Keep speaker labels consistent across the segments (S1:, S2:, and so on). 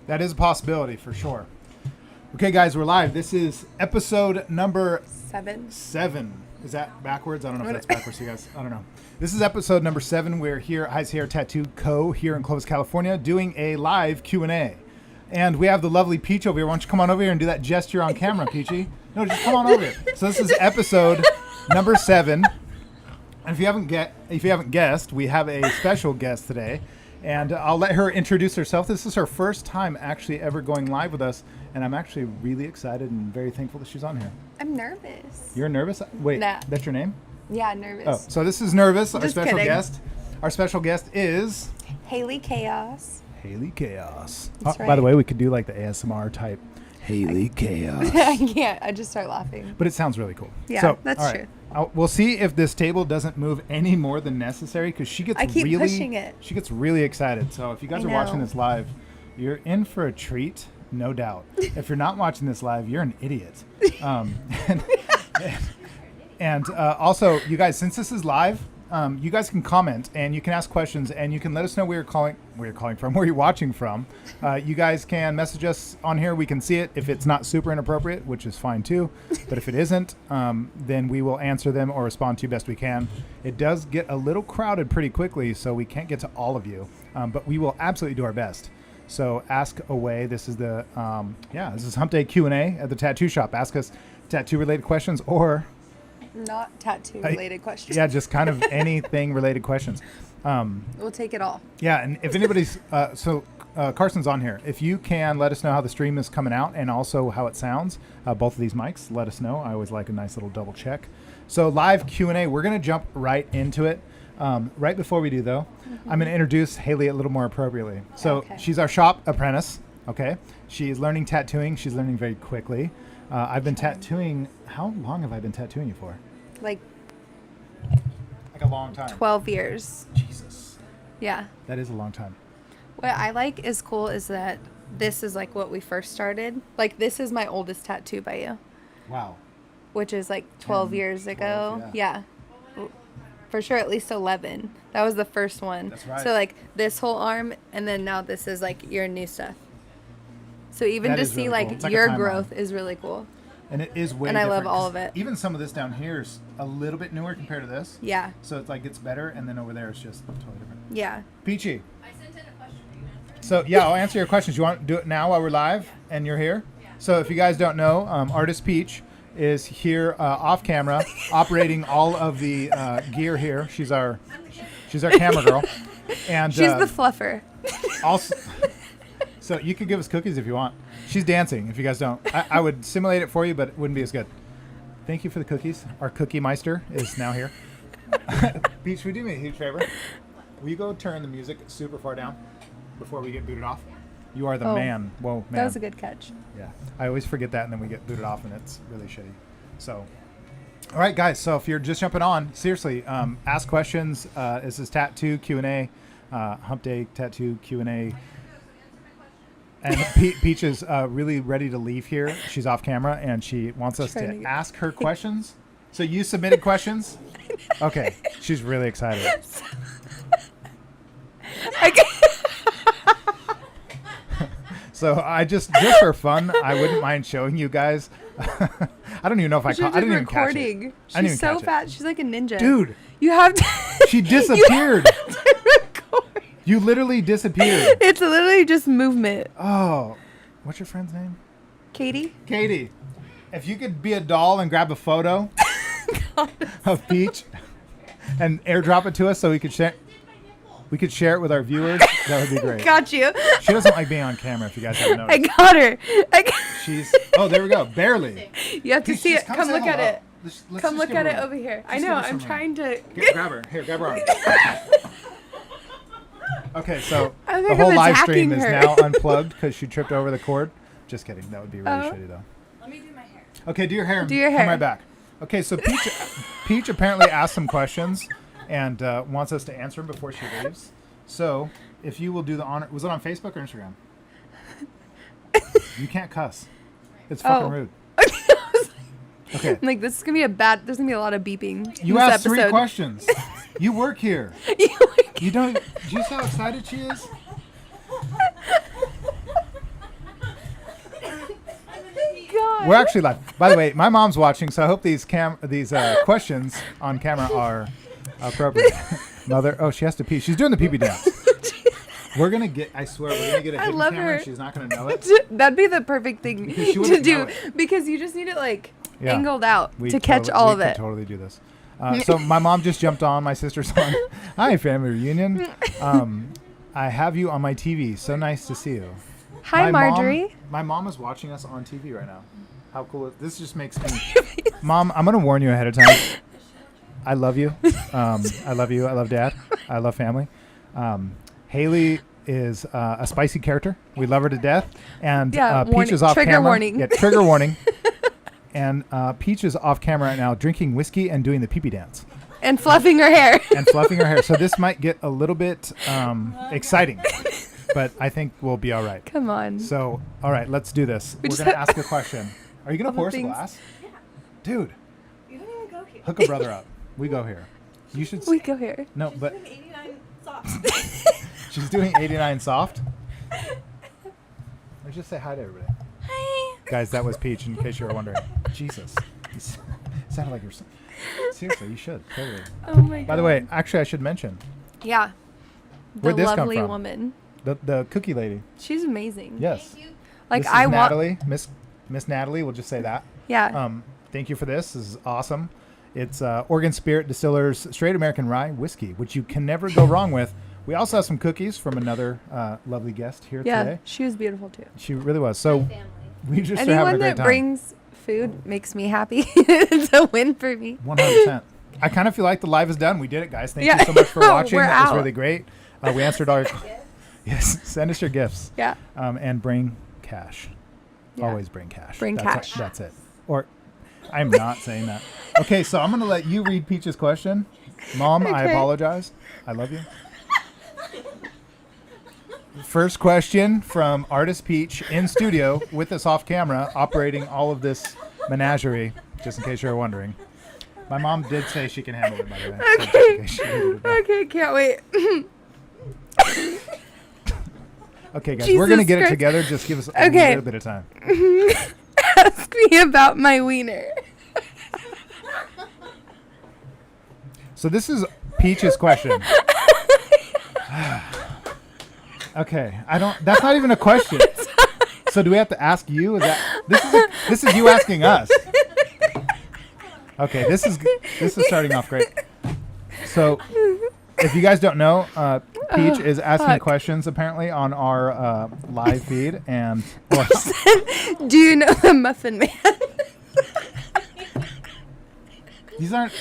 S1: That is a possibility for sure. Okay, guys, we're live. This is episode number 7. Is that backwards? I don't know if that's backwards, you guys. I don't know. This is episode number 7. We're here at High Sierra Tattoo Co. here in Clovis, California, doing a live Q&A. And we have the lovely Peach over here. Why don't you come on over here and do that gesture on camera, Peachy? No, just come on over here. So this is episode number 7. And if you haven't guessed, we have a special guest today. And I'll let her introduce herself. This is her first time actually ever going live with us. And I'm actually really excited and very thankful that she's on here.
S2: I'm nervous.
S1: You're nervous? Wait,
S2: Nah.
S1: That's your name?
S2: Yeah, nervous.
S1: Oh, so this is Nervous, our
S2: Just
S1: special
S2: kidding.
S1: guest. Our special guest is...
S2: Haley Chaos.
S1: Haley Chaos.
S2: That's
S1: By
S2: right.
S1: the way, we could do like the ASMR type. Haley Chaos.
S2: I can't. I just start laughing.
S1: But it sounds really cool.
S2: Yeah,
S1: So,
S2: that's
S1: all right. We'll see if this table doesn't move any more than necessary because she gets
S2: I keep
S1: really
S2: pushing it.
S1: She gets really excited. So if you guys
S2: I
S1: are watching
S2: know.
S1: this live, you're in for a treat, no doubt. If you're not watching this live, you're an idiot. And also, you guys, since this is live, you guys can comment and you can ask questions and you can let us know where you're watching from. You guys can message us on here. We can see it if it's not super inappropriate, which is fine too. But if it isn't, then we will answer them or respond to you best we can. It does get a little crowded pretty quickly, so we can't get to all of you. But we will absolutely do our best. So ask away. This is the this is Hump Day Q&A at the tattoo shop. Ask us tattoo related questions or
S2: Not tattoo related questions.
S1: yeah, just kind of anything related questions.
S2: We'll take it all.
S1: Yeah, and if anybody's Carson's on here. If you can let us know how the stream is coming out and also how it sounds, both of these mics, let us know. I always like a nice little double check. So live Q&A, we're going to jump right into it. Right before we do, though, I'm going to introduce Haley a little more appropriately. So
S2: Okay.
S1: she's our shop apprentice, okay? She is learning tattooing. She's learning very quickly. I've been tattooing. How long have I been tattooing you for?
S2: Like
S1: Like a long time.
S2: 12 years.
S1: Jesus.
S2: Yeah.
S1: That is a long time.
S2: What I like is cool is that this is like what we first started. Like this is my oldest tattoo by you,
S1: Wow.
S2: which is like 12
S1: 10,
S2: years
S1: 12,
S2: ago.
S1: yeah.
S2: For sure, at least 11. That was the first one.
S1: That's right.
S2: So like this whole arm, and then now this is like your new stuff. So even
S1: That
S2: to
S1: is
S2: see
S1: really cool.
S2: like
S1: It's like a
S2: your
S1: timeline.
S2: growth is really cool.
S1: And it is way
S2: And I
S1: different,
S2: love all
S1: 'cause
S2: of it.
S1: Even some of this down here is a little bit newer compared to this.
S2: Yeah.
S1: So it's like gets better, and then over there it's just totally different.
S2: Yeah.
S1: Peachy.
S3: I sent in a question for you to answer.
S1: So yeah, I'll answer your questions. You want to do it now while we're live and you're here?
S3: Yeah.
S1: So if you guys don't know, Artist Peach is here off camera, operating all of the gear here. She's our camera girl, and
S2: She's the fluffer.
S1: also. So you could give us cookies if you want. She's dancing. If you guys don't, I would simulate it for you, but it wouldn't be as good. Thank you for the cookies. Our cookie meister is now here. Peach, would you do me a huge favor? Will you go turn the music super far down before we get booted off? You are the
S2: Oh,
S1: man. Whoa, man.
S2: That was a good catch.
S1: Yeah, I always forget that, and then we get booted off, and it's really shitty. So, all right, guys. So if you're just jumping on, seriously, ask questions. This is Tattoo Q&A, Hump Day Tattoo Q&A. And Peach is really ready to leave here. She's off camera, and she wants us
S2: Trying to
S1: to
S2: get-
S1: ask her questions. So you submitted questions? Okay. She's really excited. So I just for fun, I wouldn't mind showing you guys. I don't even know if I
S2: She's
S1: didn't even catch it.
S2: recording.
S1: I didn't
S2: She's
S1: even
S2: so
S1: catch it.
S2: fat. She's like a ninja.
S1: Dude,
S2: You have to.
S1: she disappeared.
S2: You have to record.
S1: You literally disappeared.
S2: It's literally just movement.
S1: Oh, what's your friend's name?
S2: Katie?
S1: Katie. If you could be a doll and grab a photo of Peach and airdrop it to us so we could share it with our viewers, that would be great.
S2: Got you.
S1: She doesn't like being on camera, if you guys haven't
S2: I
S1: noticed.
S2: got her.
S1: She's there we go, barely.
S2: You have to
S1: Peach,
S2: see
S1: just
S2: it. Come
S1: say
S2: look at
S1: hello.
S2: it.
S1: Let's
S2: Come
S1: just
S2: look
S1: give
S2: at
S1: her
S2: it
S1: room.
S2: over here. I
S1: Just
S2: know.
S1: give her
S2: I'm
S1: some
S2: trying to.
S1: Grab her. Here, grab her arm. Okay, so
S2: I
S1: the
S2: think
S1: whole
S2: I'm
S1: live stream
S2: attacking
S1: is
S2: her.
S1: now unplugged because she tripped over the cord. Just kidding. That would be really
S2: Oh.
S1: shitty, though.
S3: Let me do my hair.
S1: Okay, do your hair.
S2: Do your
S1: Come
S2: hair.
S1: right back. Okay, so Peach apparently asked some questions and wants us to answer them before she leaves. So if you will do the honor. Was it on Facebook or Instagram? You can't cuss. It's fucking
S2: Oh.
S1: rude.
S2: I was
S1: Okay.
S2: I'm like, this is gonna be there's gonna be a lot of beeping.
S1: You
S2: in this
S1: asked 3
S2: episode.
S1: questions. You work here. You don't. Do you see how excited she is? We're actually live. By the way, my mom's watching, so I hope these questions on camera are appropriate. Mother, oh, she has to pee. She's doing the pee-pee dance. We're going to get, I swear, we're going to get a hidden camera and she's not going to know it.
S2: That'd be the perfect thing to do because you just need it like angled out to catch all of it.
S1: We could totally do this. So my mom just jumped on. My sister's on. Hi, family reunion. I have you on my TV. So nice to see you.
S2: Hi, Marjorie.
S1: My mom is watching us on TV right now. How cool is this? Just makes me... Mom, I'm going to warn you ahead of time. I love you. I love you. I love Dad. I love family. Haley is a spicy character. We love her to death. And Peach is off camera.
S2: Trigger warning.
S1: Yeah, trigger warning. And Peach is off camera right now drinking whiskey and doing the pee-pee dance.
S2: And fluffing her hair.
S1: So this might get a little bit exciting. But I think we'll be all right.
S2: Come on.
S1: So, all right, let's do this. We're going to ask a question. Are you going to pour us a glass?
S3: Yeah.
S1: Dude.
S3: You don't even go here.
S1: Hook a brother up. We go here. You should.
S2: We go here.
S1: No, but.
S3: She's doing 89 soft.
S1: She's doing 89 soft. Let's just say hi to everybody.
S2: Hi.
S1: Guys, that was Peach, in case you were wondering. Jesus. You sounded like you're... Seriously, you should. Totally.
S2: Oh, my God.
S1: By the way, actually, I should mention.
S2: Yeah.
S1: Where'd this come
S2: lovely
S1: from?
S2: Woman.
S1: The cookie lady.
S2: She's amazing.
S1: Yes.
S3: Thank you.
S2: Like,
S1: this is Natalie. Miss Natalie, we'll just say that.
S2: Yeah.
S1: Thank you for this. This is awesome. It's Oregon Spirit Distillers Straight American Rye Whiskey, which you can never go wrong with. We also have some cookies from another lovely guest here today.
S2: Yeah, she was beautiful too.
S1: She really was. So we just are having a
S2: anyone
S1: great
S2: that
S1: time.
S2: brings food makes me happy. It's a win for me.
S1: 100%. I kind of feel like the live is done. We did it, guys. Thank you so much for watching.
S2: We're
S1: That was
S2: out.
S1: really great. We answered all your... Yes, send us your gifts.
S2: Yeah.
S1: And bring cash.
S2: Yeah.
S1: Always bring cash.
S2: Bring cash.
S1: That's it. Or I'm not saying that. Okay, so I'm going to let you read Peach's question. Mom, I apologize. I love you. First question from Artist Peach in studio with us off camera, operating all of this menagerie, just in case you're wondering. My mom did say she can handle it, by the way.
S2: Okay. Okay, can't wait.
S1: Okay, guys,
S2: Jesus
S1: we're going to get
S2: Christ.
S1: it together. Just give us a little bit of time.
S2: Ask me about my wiener.
S1: So this is Peach's question. Okay, that's not even a question. So do we have to ask you? This is you asking us. Okay, this is starting off great. So if you guys don't know, Peach is asking questions apparently on our live feed, and
S2: Do you know the Muffin Man?
S1: these aren't.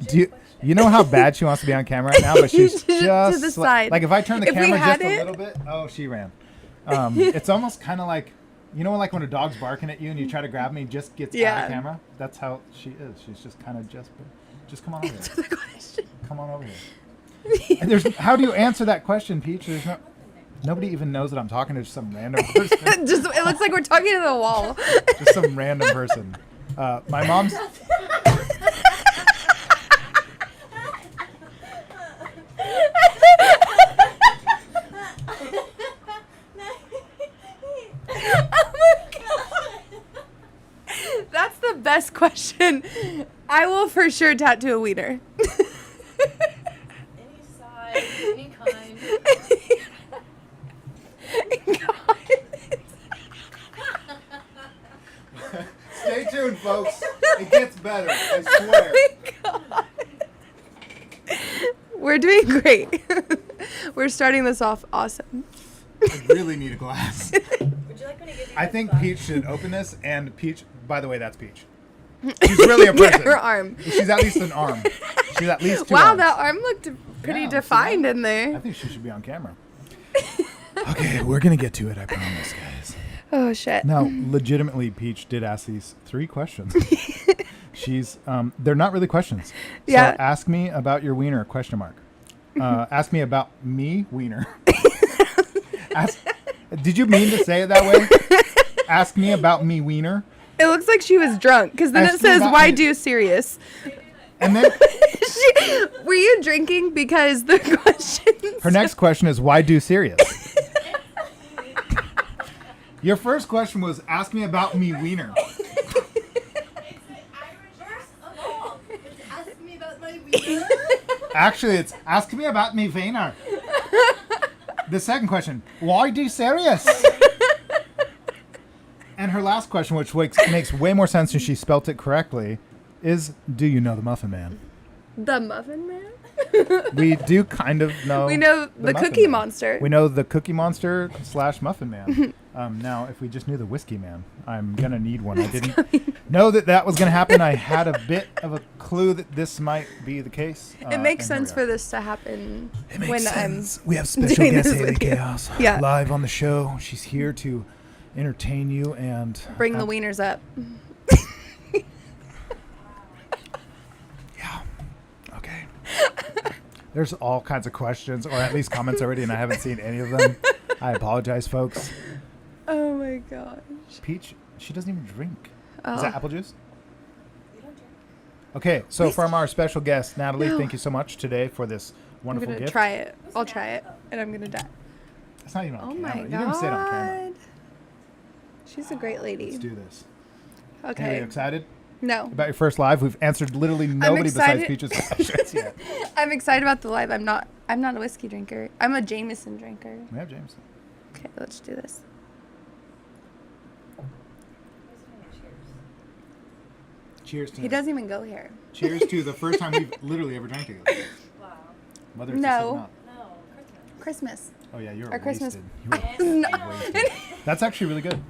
S1: Do you know how bad she wants to be on camera right now? But she's just
S2: to the side.
S1: like if I turn the
S2: If we
S1: camera
S2: had
S1: just a
S2: it-
S1: little bit. Oh, she ran. It's almost kind of like, you know, like when a dog's barking at you and you try to grab me, just gets out of camera. That's how she is. She's just kind of just come on over here.
S2: Answer the question.
S1: Come on over here. And how do you answer that question, Peach? Nobody even knows that I'm talking to some random person.
S2: It looks like we're talking to the wall.
S1: Just some random person. My mom's.
S2: That's the best question. I will for sure tattoo a wiener.
S3: Any size, any kind.
S2: God.
S1: Stay tuned, folks. It gets better. I swear.
S2: Oh my God. We're doing great. We're starting this off awesome.
S1: I really need a glass.
S3: Would you like me to give you
S1: I
S3: this
S1: think
S3: box?
S1: Peach should open this, and Peach, by the way, that's Peach. She's really a person.
S2: Her arm.
S1: She's at least an arm. She's at least two
S2: Wow,
S1: arms.
S2: that arm looked pretty
S1: Yeah, see
S2: defined
S1: that?
S2: in
S1: I
S2: there.
S1: think she should be on camera. Okay, we're going to get to it, I promise, guys.
S2: Oh, shit.
S1: Now, legitimately, Peach did ask these 3 questions. They're not really questions.
S2: Yeah.
S1: So ask me about your wiener, question mark. Ask me about me, wiener. Did you mean to say it that way? Ask me about me, wiener.
S2: It looks like she was drunk because then
S1: Ask
S2: it
S1: me
S2: says,
S1: about
S2: why
S1: me.
S2: do serious?
S1: And then
S2: Were you drinking? Because the questions.
S1: her next question is, why do serious? Your first question was, ask me about me wiener.
S3: It's an Irish first of all. It's ask me about my wiener.
S1: Actually, it's ask me about me wiener. The second question, why do you serious? And her last question, which makes way more sense when she spelt it correctly, is, do you know the Muffin Man?
S2: The Muffin Man?
S1: We do kind of know.
S2: We know the
S1: Muffin
S2: Cookie
S1: Man.
S2: Monster.
S1: We know the Cookie Monster / Muffin Man. Now, if we just knew the Whiskey Man, I'm going to need one. I didn't know that was going to happen. I had a bit of a clue that this might be the case.
S2: It makes sense for this to happen
S1: It makes
S2: when
S1: sense.
S2: I'm
S1: We have special
S2: doing
S1: guest
S2: this
S1: Haley
S2: with you.
S1: Chaos
S2: Yeah.
S1: live on the show. She's here to entertain you and
S2: bring the wieners up.
S1: Yeah. Okay. There's all kinds of questions, or at least comments already, and I haven't seen any of them. I apologize, folks.
S2: Oh my gosh.
S1: Peach, she doesn't even drink.
S2: Oh.
S1: Is that apple juice?
S3: You don't drink.
S1: Okay, so from our special guest, Natalie,
S2: No.
S1: thank you so much today for this
S2: I'm
S1: wonderful
S2: gonna
S1: gift.
S2: try it. I'll try it, and I'm gonna die.
S1: It's not even on
S2: Oh
S1: camera.
S2: my
S1: You didn't even say it on camera.
S2: god. She's a great lady.
S1: Let's do this. Are
S2: Okay.
S1: you excited
S2: No.
S1: about your first live? We've answered literally nobody besides
S2: excited.
S1: Peach's questions yet.
S2: I'm excited about the live. I'm not a whiskey drinker. I'm a Jameson drinker.
S1: We have James.
S2: Okay, let's do this.
S1: Cheers to
S2: He doesn't even go here.
S1: Cheers to the first time we've literally ever drank together.
S3: Wow.
S1: Whether it's
S2: No.
S1: the second up.
S3: No, Christmas.
S2: Christmas.
S1: Oh yeah, you're
S2: Our Christmas.
S1: wasted. You
S2: No.
S1: were wasted. That's actually really good.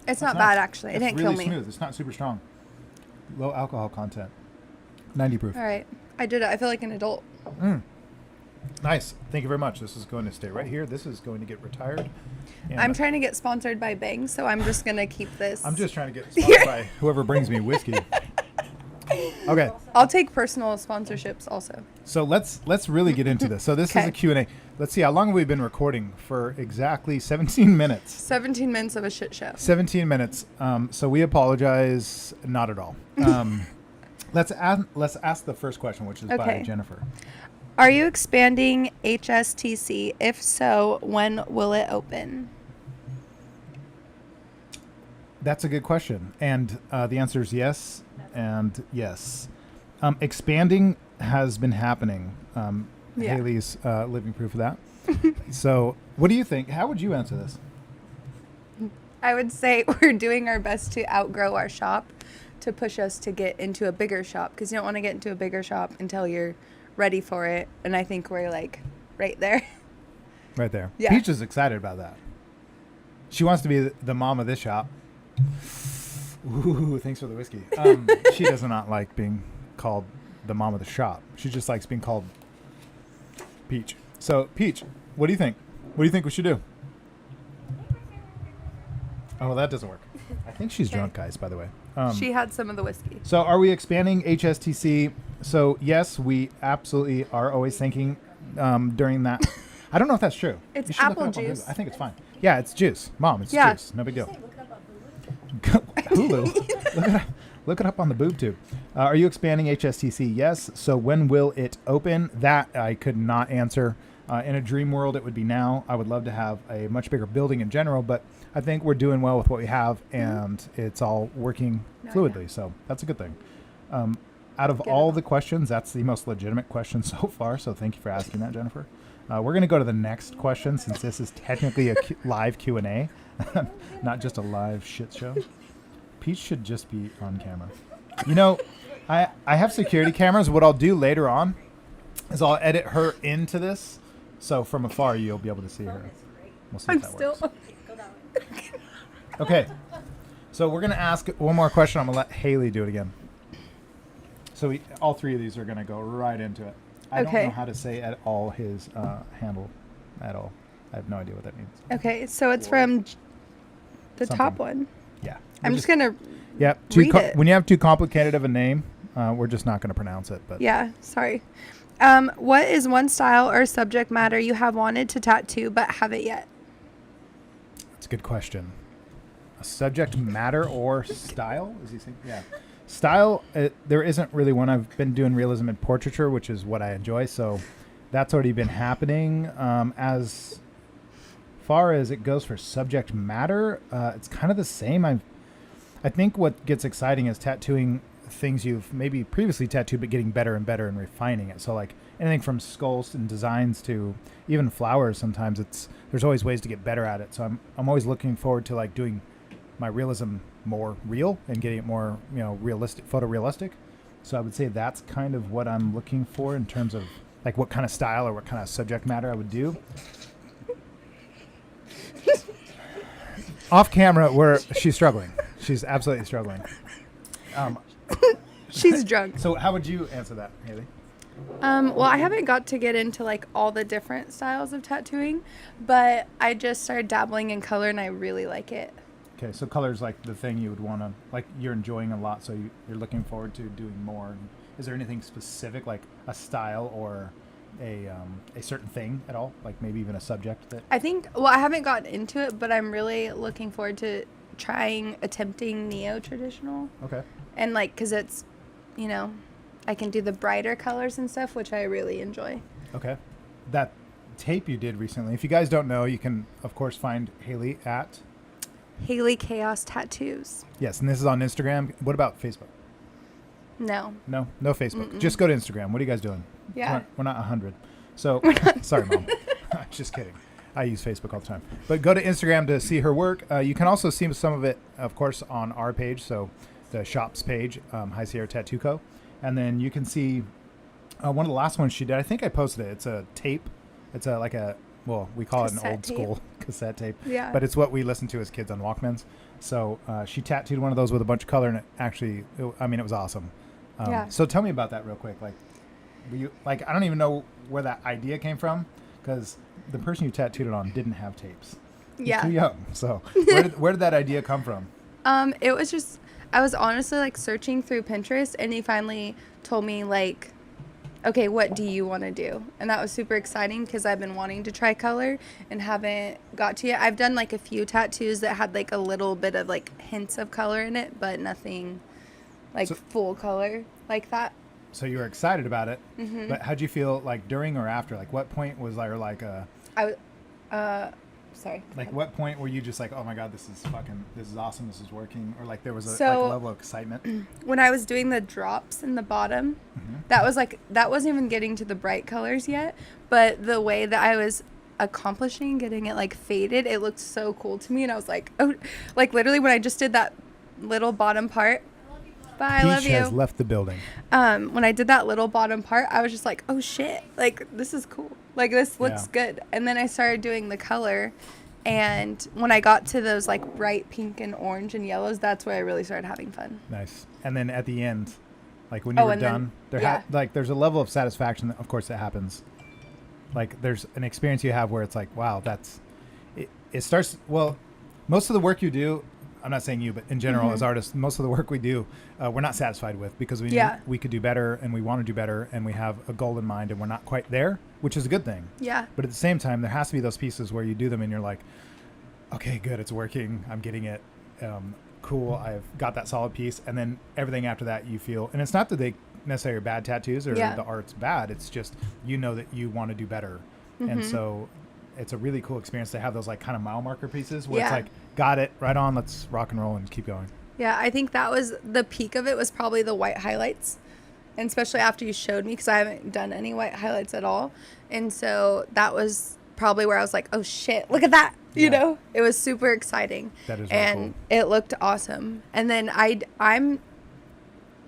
S2: It's not
S1: It's
S2: bad actually. It
S1: It's
S2: didn't
S1: really
S2: kill me.
S1: smooth. It's not super strong. Low alcohol content. 90 proof.
S2: All right. I did it. I feel like an adult.
S1: Nice. Thank you very much. This is going to stay right here. This is going to get retired. And
S2: I'm trying to get sponsored by Bang, so I'm just going to keep this.
S1: I'm just trying to get sponsored by whoever brings me whiskey. Okay.
S2: I'll take personal sponsorships also.
S1: So let's really get into this. So this is
S2: Okay.
S1: a Q&A. Let's see, how long have we been recording? For exactly 17 minutes.
S2: 17 minutes of a shit show.
S1: 17 minutes. So we apologize. Not at all. Let's ask the first question, which is by
S2: Okay.
S1: Jennifer.
S2: Are you expanding HSTC? If so, when will it open?
S1: That's a good question. And the answer is yes and yes. Expanding has been happening.
S2: Yeah.
S1: Haley's living proof of that. So what do you think? How would you answer this?
S2: I would say we're doing our best to outgrow our shop to push us to get into a bigger shop, because you don't want to get into a bigger shop until you're ready for it. And I think we're like right there.
S1: Right there.
S2: Yeah.
S1: Peach is excited about that. She wants to be the mom of this shop. Ooh, thanks for the whiskey. She does not like being called the mom of the shop. She just likes being called Peach. So, Peach, what do you think? What do you think we should do? Oh, well, that doesn't work. I think she's drunk, guys, by the way.
S2: She had some of the whiskey.
S1: So are we expanding HSTC? So yes, we absolutely are always thinking during that. I don't know if that's true.
S2: It's
S1: You should look
S2: apple
S1: it up on
S2: juice.
S1: Google. I think it's fine. Yeah, it's juice. Mom, it's
S2: Yeah.
S1: juice. No big deal.
S3: Say, look it up on Hulu.
S1: Hulu. Look it up on the boob tube. Are you expanding HSTC? Yes. So when will it open? That I could not answer. In a dream world, it would be now. I would love to have a much bigger building in general, but I think we're doing well with what we have, and it's all working fluidly. So that's a good thing. Out of all the questions, that's the most legitimate question so far. So thank you for asking that, Jennifer. We're going to go to the next question, since this is technically a live Q&A, not just a live shit show. Peach should just be on camera. You know, I have security cameras. What I'll do later on is I'll edit her into this, so from afar you'll be able to see her. We'll see
S2: I'm
S1: if that
S2: still.
S1: works.
S3: Go that way.
S1: Okay, so we're going to ask one more question. I'm going to let Haley do it again. So all three of these are going to go right into it. I don't
S2: Okay.
S1: know how to say at all his handle at all. I have no idea what that means.
S2: Okay, so it's from the top
S1: Something.
S2: one.
S1: Yeah.
S2: I'm just going to.
S1: Yep.
S2: read it.
S1: When you have too complicated of a name, we're just not going to pronounce it. But
S2: Yeah, sorry. What is one style or subject matter you have wanted to tattoo but haven't yet?
S1: That's a good question. A subject matter or style? Is he saying? Yeah. Style, there isn't really one. I've been doing realism and portraiture, which is what I enjoy. So that's already been happening. As far as it goes for subject matter, it's kind of the same. I think what gets exciting is tattooing things you've maybe previously tattooed, but getting better and better and refining it. So like anything from skulls and designs to even flowers, sometimes there's always ways to get better at it. So I'm always looking forward to like doing my realism more real and getting it more, realistic, photorealistic. So I would say that's kind of what I'm looking for in terms of like what kind of style or what kind of subject matter I would do. Off camera, she's struggling. She's absolutely struggling.
S2: She's drunk.
S1: So how would you answer that, Haley?
S2: Well, I haven't got to get into like all the different styles of tattooing, but I just started dabbling in color and I really like it.
S1: Okay, so color's like the thing you would want to, like you're enjoying a lot, so you're looking forward to doing more. Is there anything specific, like a style or a certain thing at all? Like maybe even a subject that...
S2: I think, well, I haven't gotten into it, but I'm really looking forward to attempting neo-traditional.
S1: Okay.
S2: And like, because it's, I can do the brighter colors and stuff, which I really enjoy.
S1: Okay. That tape you did recently, if you guys don't know, you can, of course, find Haley at...
S2: Haley Chaos Tattoos.
S1: Yes, and this is on Instagram. What about Facebook?
S2: No.
S1: No Facebook. Mm-mm. Just go to Instagram. What are you guys doing?
S2: Yeah.
S1: We're not 100. So, sorry, Mom. Just kidding. I use Facebook all the time. But go to Instagram to see her work. You can also see some of it, of course, on our page. So the shops page, High Sierra Tattoo Co. And then you can see one of the last ones she did. I think I posted it. It's a tape. It's we call it an old school cassette tape.
S2: Yeah.
S1: But it's what we listened to as kids on Walkmans. So she tattooed one of those with a bunch of color, and it was awesome.
S2: Yeah.
S1: So tell me about that real quick. Like, were you I don't even know where that idea came from, because the person you tattooed it on didn't have tapes.
S2: Yeah.
S1: Too young. So where did that idea come from?
S2: It was just, I was honestly like searching through Pinterest, and he finally told me like, okay, what do you want to do? And that was super exciting because I've been wanting to try color and haven't got to yet. I've done like a few tattoos that had like a little bit of like hints of color in it, but nothing like full color like that.
S1: So you were excited about it,
S2: mm-hmm.
S1: But how'd you feel like during or after? Like what point was there like
S2: sorry.
S1: Like what point were you just like, oh my God, this is awesome, this is working? Or like there was a level of excitement?
S2: When I was doing the drops in the bottom, mm-hmm. that wasn't even getting to the bright colors yet, but the way that I was accomplishing getting it like faded, it looked so cool to me, and I was like, oh, like literally when I just did that little bottom part. Bye, I love you.
S1: Peach has left the building.
S2: When I did that little bottom part, I was just like, oh shit, like this is cool. Like this looks good. And then I started doing the color, and when I got to those like bright pink and orange and yellows, that's where I really started having fun.
S1: Nice. And then at the end, like when you were done, there's a level of satisfaction that, of course, that happens. Like there's an experience you have where it's like, wow, it starts, well, most of the work you do, I'm not saying you, but in general, mm-hmm. as artists, most of the work we do, we're not satisfied with, because we could do better, and we want to do better, and we have a goal in mind, and we're not quite there, which is a good thing.
S2: Yeah.
S1: But at the same time, there has to be those pieces where you do them and you're like, okay, good, it's working, I'm getting it, cool, I've got that solid piece, and then everything after that you feel, and it's not that they necessarily are bad tattoos or the art's bad, it's just that you want to do better, mm-hmm. and so it's a really cool experience to have those like kind of mile marker pieces where it's like, got it, right on, let's rock and roll and keep going.
S2: Yeah, I think that was the peak of it, was probably the white highlights, and especially after you showed me, because I haven't done any white highlights at all, and so that was probably where I was like, oh shit, look at that, you know? It was super exciting.
S1: That is
S2: really
S1: cool.
S2: It looked awesome. And then I'm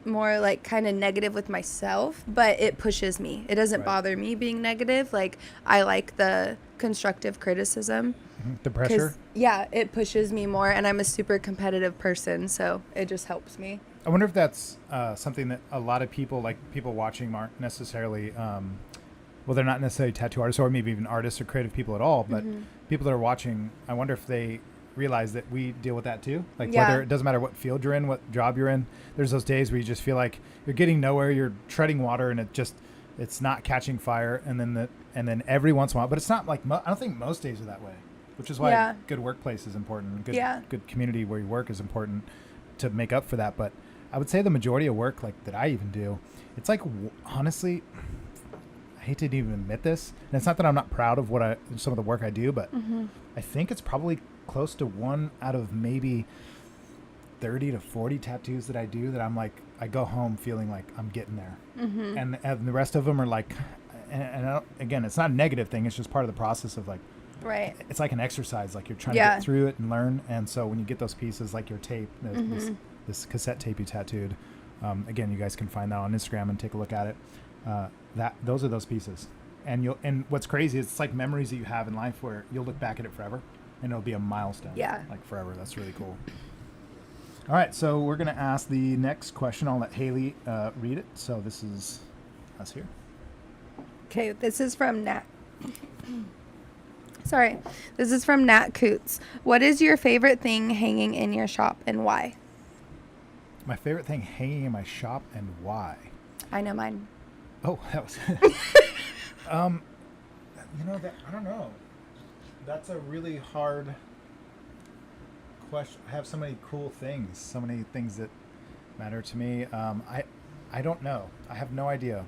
S2: more like kind of negative with myself, but it pushes me. It doesn't bother me being negative. Like I like the constructive criticism.
S1: Mm-hmm. The pressure?
S2: Yeah, it pushes me more, and I'm a super competitive person, so it just helps me.
S1: I wonder if that's something that a lot of people, like people watching, aren't necessarily, they're not necessarily tattoo artists, or maybe even artists or creative people at all, but mm-hmm. people that are watching, I wonder if they realize that we deal with that too. Like whether it doesn't matter what field you're in, what job you're in, there's those days where you just feel like you're getting nowhere, you're treading water, and it's not catching fire, and then every once in a while, but it's not like, I don't think most days are that way, which is why good workplace is important. Good community where you work is important to make up for that. But I would say the majority of work like that I even do, it's like, honestly, I hate to even admit this, and it's not that I'm not proud of some of the work I do, but I think it's probably close to 1 out of maybe 30 to 40 tattoos that I do that I'm like, I go home feeling like I'm getting there. And the rest of them are like, and again, it's not a negative thing. It's just part of the process of like,
S2: Right.
S1: it's like an exercise, like you're trying to get through it and learn. And so when you get those pieces, like your tape, this cassette tape you tattooed, again, you guys can find that on Instagram and take a look at it. Those are those pieces. And what's crazy is it's like memories that you have in life where you'll look back at it forever and it'll be a milestone.
S2: Yeah.
S1: Like forever. That's really cool. All right. So we're going to ask the next question. I'll let Haley read it. So this is us here.
S2: Okay. This is from Nat. Sorry. This is from Nat Coots. What is your favorite thing hanging in your shop and why?
S1: My favorite thing hanging in my shop and why?
S2: I know mine.
S1: Oh, that was... I don't know. That's a really hard question. I have so many cool things, so many things that matter to me. I don't know. I have no idea.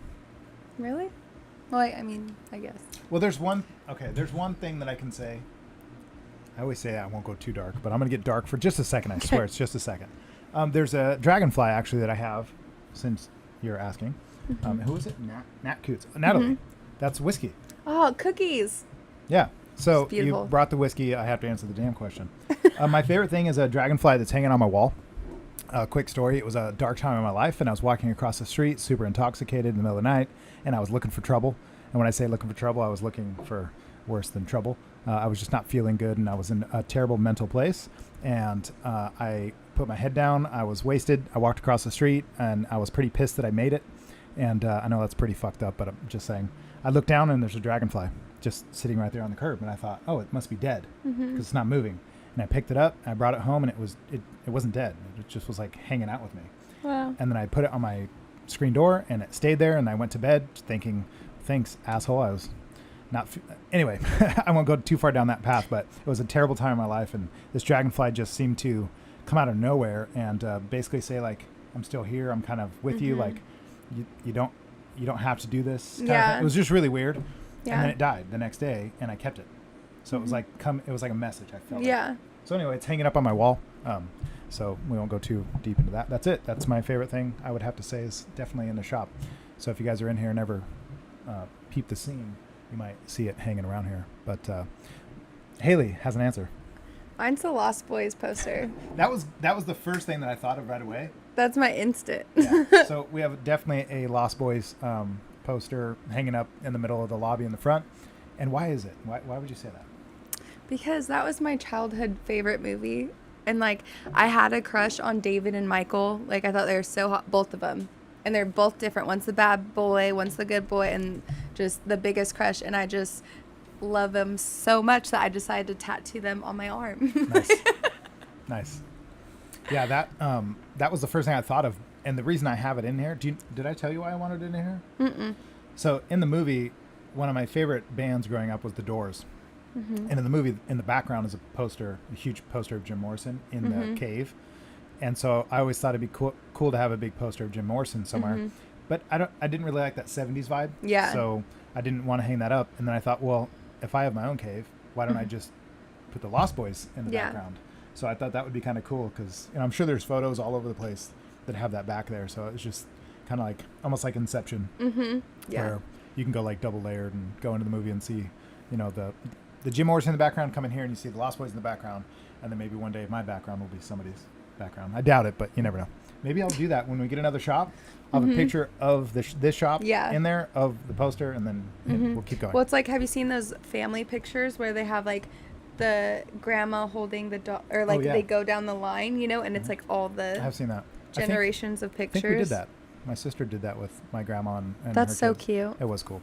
S2: Really? Well, I guess.
S1: Well, there's one thing that I can say. I always say I won't go too dark, but I'm going to get dark for just a second. I swear it's just a second. There's a dragonfly actually that I have since you're asking. Who is it? Nat Coots. Natalie. That's whiskey.
S2: Oh, cookies.
S1: Yeah. So
S2: It's
S1: you
S2: beautiful.
S1: brought the whiskey. I have to answer the damn question. My favorite thing is a dragonfly that's hanging on my wall. Quick story. It was a dark time in my life, and I was walking across the street, super intoxicated in the middle of the night, and I was looking for trouble. And when I say looking for trouble, I was looking for worse than trouble. I was just not feeling good, and I was in a terrible mental place. And I put my head down. I was wasted. I walked across the street, and I was pretty pissed that I made it. And I know that's pretty fucked up, but I'm just saying. I looked down, and there's a dragonfly just sitting right there on the curb, and I thought, oh, it must be dead because it's not moving. And I picked it up, I brought it home, and it wasn't dead. It just was like hanging out with me.
S2: Wow.
S1: And then I put it on my screen door, and it stayed there, and I went to bed thinking, thanks, asshole. I was not... Anyway, I won't go too far down that path, but it was a terrible time in my life, and this dragonfly just seemed to come out of nowhere and basically say, like, I'm still here. I'm kind of with you. Like, you don't have to do this. Kind of thing. It was just really weird.
S2: Yeah.
S1: And then it died the next day, and I kept it. So it was like it was like a message. I felt.
S2: Yeah.
S1: Like. So anyway, it's hanging up on my wall. So we won't go too deep into that. That's it. That's my favorite thing. I would have to say is definitely in the shop. So if you guys are in here and ever peep the scene, you might see it hanging around here. But Haley has an answer.
S2: Mine's the Lost Boys poster.
S1: That was the first thing that I thought of right away.
S2: That's my instant.
S1: Yeah. So we have definitely a Lost Boys poster hanging up in the middle of the lobby in the front. And why is it? Why would you say that?
S2: Because that was my childhood favorite movie. And, like, I had a crush on David and Michael. Like, I thought they were so hot, both of them. And they're both different. One's the bad boy, one's the good boy, and just the biggest crush. And I just love them so much that I decided to tattoo them on my arm.
S1: Nice. Nice. Yeah, that was the first thing I thought of. And the reason I have it in here, did I tell you why I wanted it in here?
S2: Mm-mm.
S1: So in the movie, one of my favorite bands growing up was The Doors. And in the movie, in the background is a huge poster of Jim Morrison in the cave. And so I always thought it'd be cool to have a big poster of Jim Morrison somewhere. But I didn't really like that 70s vibe. Yeah. So I didn't want to hang that up. And then I thought, well, if I have my own cave, why don't I just put the Lost Boys in the background? So I thought that would be kind of cool because I'm sure there's photos all over the place that have that back there. So it's just kind of like almost like Inception.
S2: Yeah.
S1: Where you can go like double layered and go into the movie and see, the Jim Morrison in the background, come in here and you see the Lost Boys in the background, and then maybe one day my background will be somebody's background. I doubt it, but you never know. Maybe I'll do that when we get another shop. I'll have a picture of this shop in there of the poster, and then we'll keep going.
S2: Well, it's like, have you seen those family pictures where they have like the grandma holding the dog, or like they go down the line, and it's like all the
S1: I've seen that
S2: generations of pictures.
S1: I think we did that. My sister did that with my grandma and
S2: that's
S1: her
S2: so
S1: kids.
S2: cute.
S1: It was cool.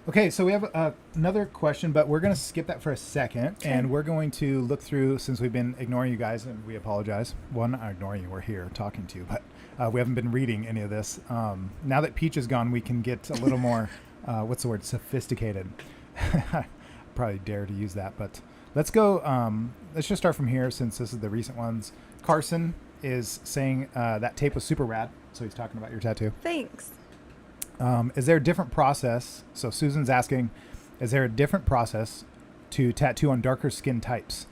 S1: Okay, so we have another question, but we're going to skip that for a second, and we're going to look through, since we've been ignoring you guys, and we apologize. Well, not ignoring you, we're here talking to you, but we haven't been reading any of this. Now that Peach is gone, we can get a little more, what's the word, sophisticated. Probably dare to use that, but let's go, let's just start from here, since this is the recent ones. Carson is saying that tape was super rad, so he's talking about your tattoo.
S2: Thanks.
S1: Is there a different process? So Susan's asking, is there a different process to tattoo on darker skin types?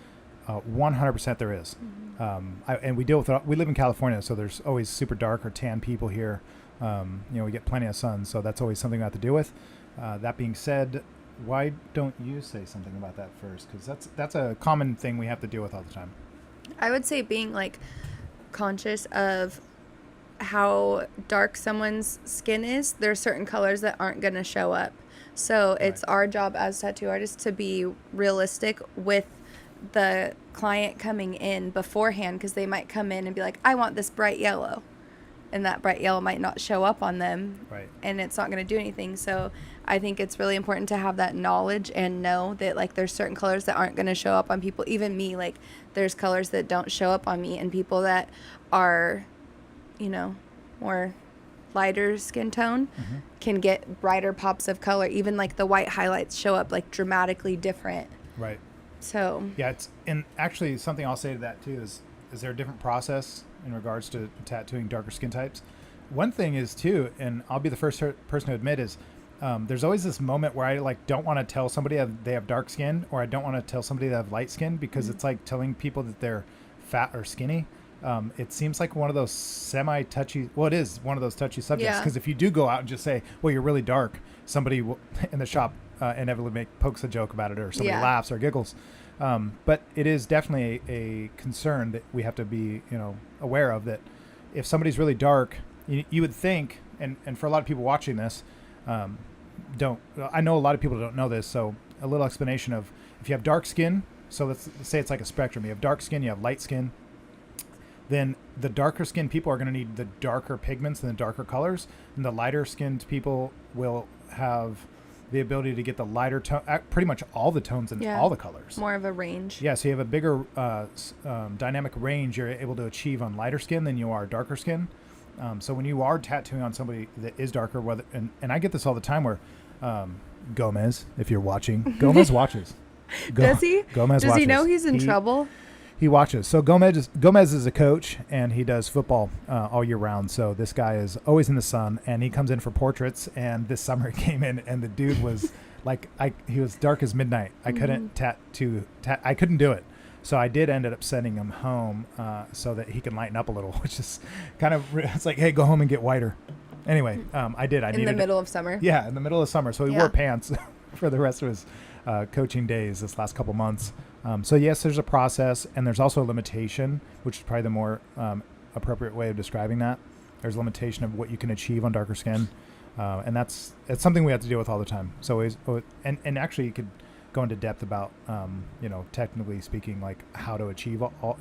S1: 100% there is. And we deal with we live in California, so there's always super dark or tan people here. We get plenty of sun, so that's always something we have to deal with. That being said, why don't you say something about that first? Because that's a common thing we have to deal with all the time.
S2: I would say being like conscious of how dark someone's skin is. There are certain colors that aren't going to show up. So it's our job as tattoo artists to be realistic with the client coming in beforehand, because they might come in and be like, I want this bright yellow. And that bright yellow might not show up on them.
S1: Right.
S2: And it's not going to do anything. So I think it's really important to have that knowledge and know that, like, there's certain colors that aren't going to show up on people. Even me, like, there's colors that don't show up on me, and people that are, more lighter skin tone can get brighter pops of color. Even, like, the white highlights show up, like, dramatically different.
S1: Right.
S2: So.
S1: Yeah, and actually something I'll say to that, too, is there a different process in regards to tattooing darker skin types? One thing is, too, and I'll be the first person to admit, is there's always this moment where I don't want to tell somebody they have dark skin, or I don't want to tell somebody they have light skin, because it's like telling people that they're fat or skinny. It seems like one of those semi-touchy, well, it is one of those touchy subjects, because if you do go out and just say, well, you're really dark, somebody in the shop inevitably pokes a joke about it, or somebody laughs or giggles. But it is definitely a concern that we have to be, aware of, that if somebody's really dark, you would think, and for a lot of people watching this, I know a lot of people don't know this, so a little explanation of, if you have dark skin, so let's say it's like a spectrum. You have dark skin, you have light skin, then the darker skinned people are going to need the darker pigments and the darker colors, and the lighter skinned people will have the ability to get the lighter tone, pretty much all the tones and all the colors.
S2: More of a range.
S1: Yeah, so you have a bigger dynamic range you're able to achieve on lighter skin than you are darker skin. So when you are tattooing on somebody that is darker, and I get this all the time where Gomez, if you're watching, Gomez watches.
S2: Does he?
S1: Gomez
S2: Does
S1: watches.
S2: he know he's in trouble?
S1: He watches. So Gomez is a coach, and he does football all year round. So this guy is always in the sun, and he comes in for portraits. And this summer he came in, and the dude was he was dark as midnight. I couldn't I couldn't do it. So I did end up sending him home so that he can lighten up a little, which is kind of, it's like, hey, go home and get whiter. Anyway, I did.
S2: In the middle of summer?
S1: Yeah, in the middle of summer. So he wore pants for the rest of his coaching days this last couple months. So yes, there's a process, and there's also a limitation, which is probably the more appropriate way of describing that. There's a limitation of what you can achieve on darker skin, and it's something we have to deal with all the time. So and actually you could go into depth about technically speaking, like how to achieve all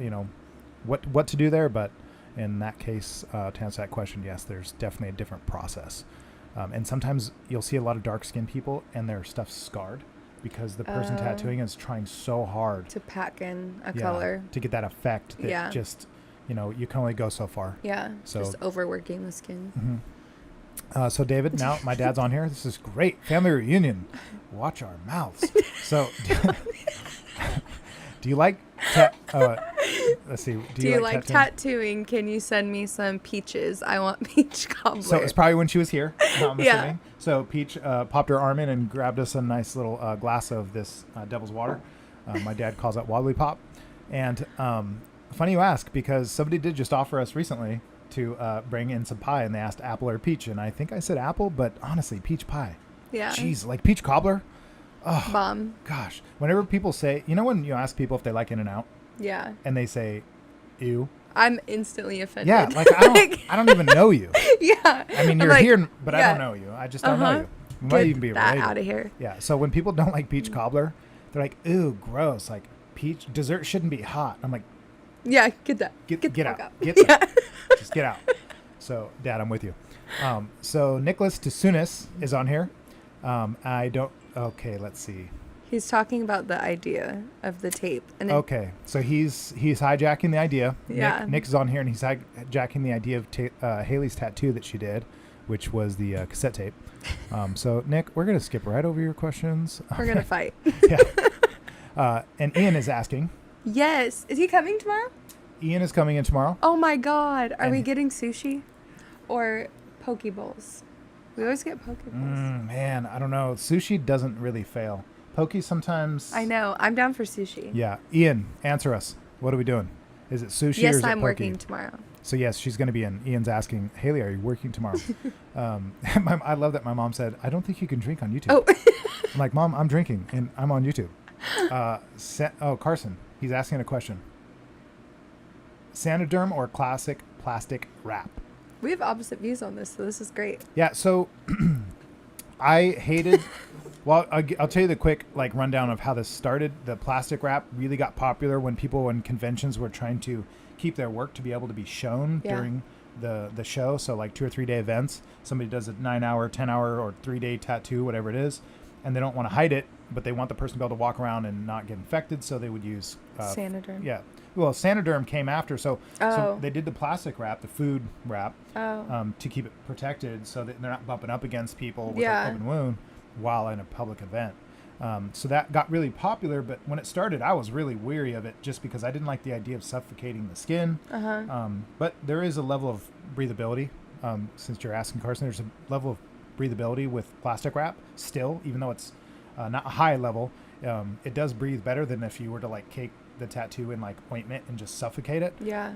S1: what to do there. But in that case, to answer that question, yes, there's definitely a different process. And sometimes you'll see a lot of dark skinned people, and their stuff's scarred, because the person tattooing is trying so hard
S2: to pack in a color
S1: to get that effect that just you can only go so far.
S2: So just overworking the skin.
S1: So David, now my dad's on here. This is great family reunion. Watch our mouths. So do you like let's see,
S2: do you like tattooing? Can you send me some peaches? I want peach cobbler.
S1: So it's probably when she was here, I'm assuming. So Peach popped her arm in and grabbed us a nice little glass of this Devil's Water. My dad calls that Wobbly Pop. And funny you ask, because somebody did just offer us recently to bring in some pie, and they asked apple or peach, and I think I said apple, but honestly, peach pie.
S2: Yeah.
S1: Jeez, like peach cobbler. Oh,
S2: bomb.
S1: Gosh, whenever people say, when you ask people if they like In-N-Out, and they say, ew,
S2: I'm instantly offended.
S1: Yeah, like I don't even know you.
S2: Yeah.
S1: I mean, you're here, but I don't know you. I just don't know you. We might even be related.
S2: Get that out of here.
S1: Yeah. So when people don't like peach cobbler, they're like, "Ooh, gross! Like peach dessert shouldn't be hot." I'm like,
S2: "Yeah, get that.
S1: Get out. Get that. Just get out." So, Dad, I'm with you. So Nicholas Tsunis is on here. I don't. Okay, let's see.
S2: He's talking about the idea of the tape. And
S1: okay, so he's hijacking the idea.
S2: Yeah.
S1: Nick is on here, and he's hijacking the idea of Haley's tattoo that she did, which was the cassette tape. So, Nick, we're going to skip right over your questions.
S2: We're going to fight.
S1: Yeah. And Ian is asking.
S2: Yes. Is he coming tomorrow?
S1: Ian is coming in tomorrow.
S2: Oh, my God. Are we getting sushi or poke bowls? We always get poke bowls.
S1: Man, I don't know. Sushi doesn't really fail. Poke sometimes.
S2: I know. I'm down for sushi.
S1: Yeah. Ian, answer us. What are we doing? Is it sushi or
S2: Yes,
S1: is it
S2: I'm
S1: poke?
S2: working tomorrow.
S1: So yes, she's going to be in. Ian's asking, Haley, are you working tomorrow? I love that my mom said, I don't think you can drink on YouTube.
S2: Oh.
S1: I'm like, Mom, I'm drinking and I'm on YouTube. Carson, he's asking a question. Sanoderm or classic plastic wrap?
S2: We have opposite views on this, so this is great.
S1: Yeah, so I hated. Well, I'll tell you the quick rundown of how this started. The plastic wrap really got popular when people in conventions were trying to keep their work to be able to be shown during the show. So 2 or 3 day events, somebody does a 9-hour, 10-hour, or 3-day tattoo, whatever it is, and they don't want to hide it, but they want the person to be able to walk around and not get infected. So they would use
S2: Sanoderm.
S1: Yeah. Well, Sanoderm came after, so they did the plastic wrap, the food wrap, to keep it protected so that they're not bumping up against people with an open wound while in a public event. So that got really popular, but when it started, I was really weary of it just because I didn't like the idea of suffocating the skin. But there is a level of breathability. Since you're asking, Carson, there's a level of breathability with plastic wrap still, even though it's not a high level. It does breathe better than if you were to cake the tattoo in ointment and just suffocate it.
S2: Yeah.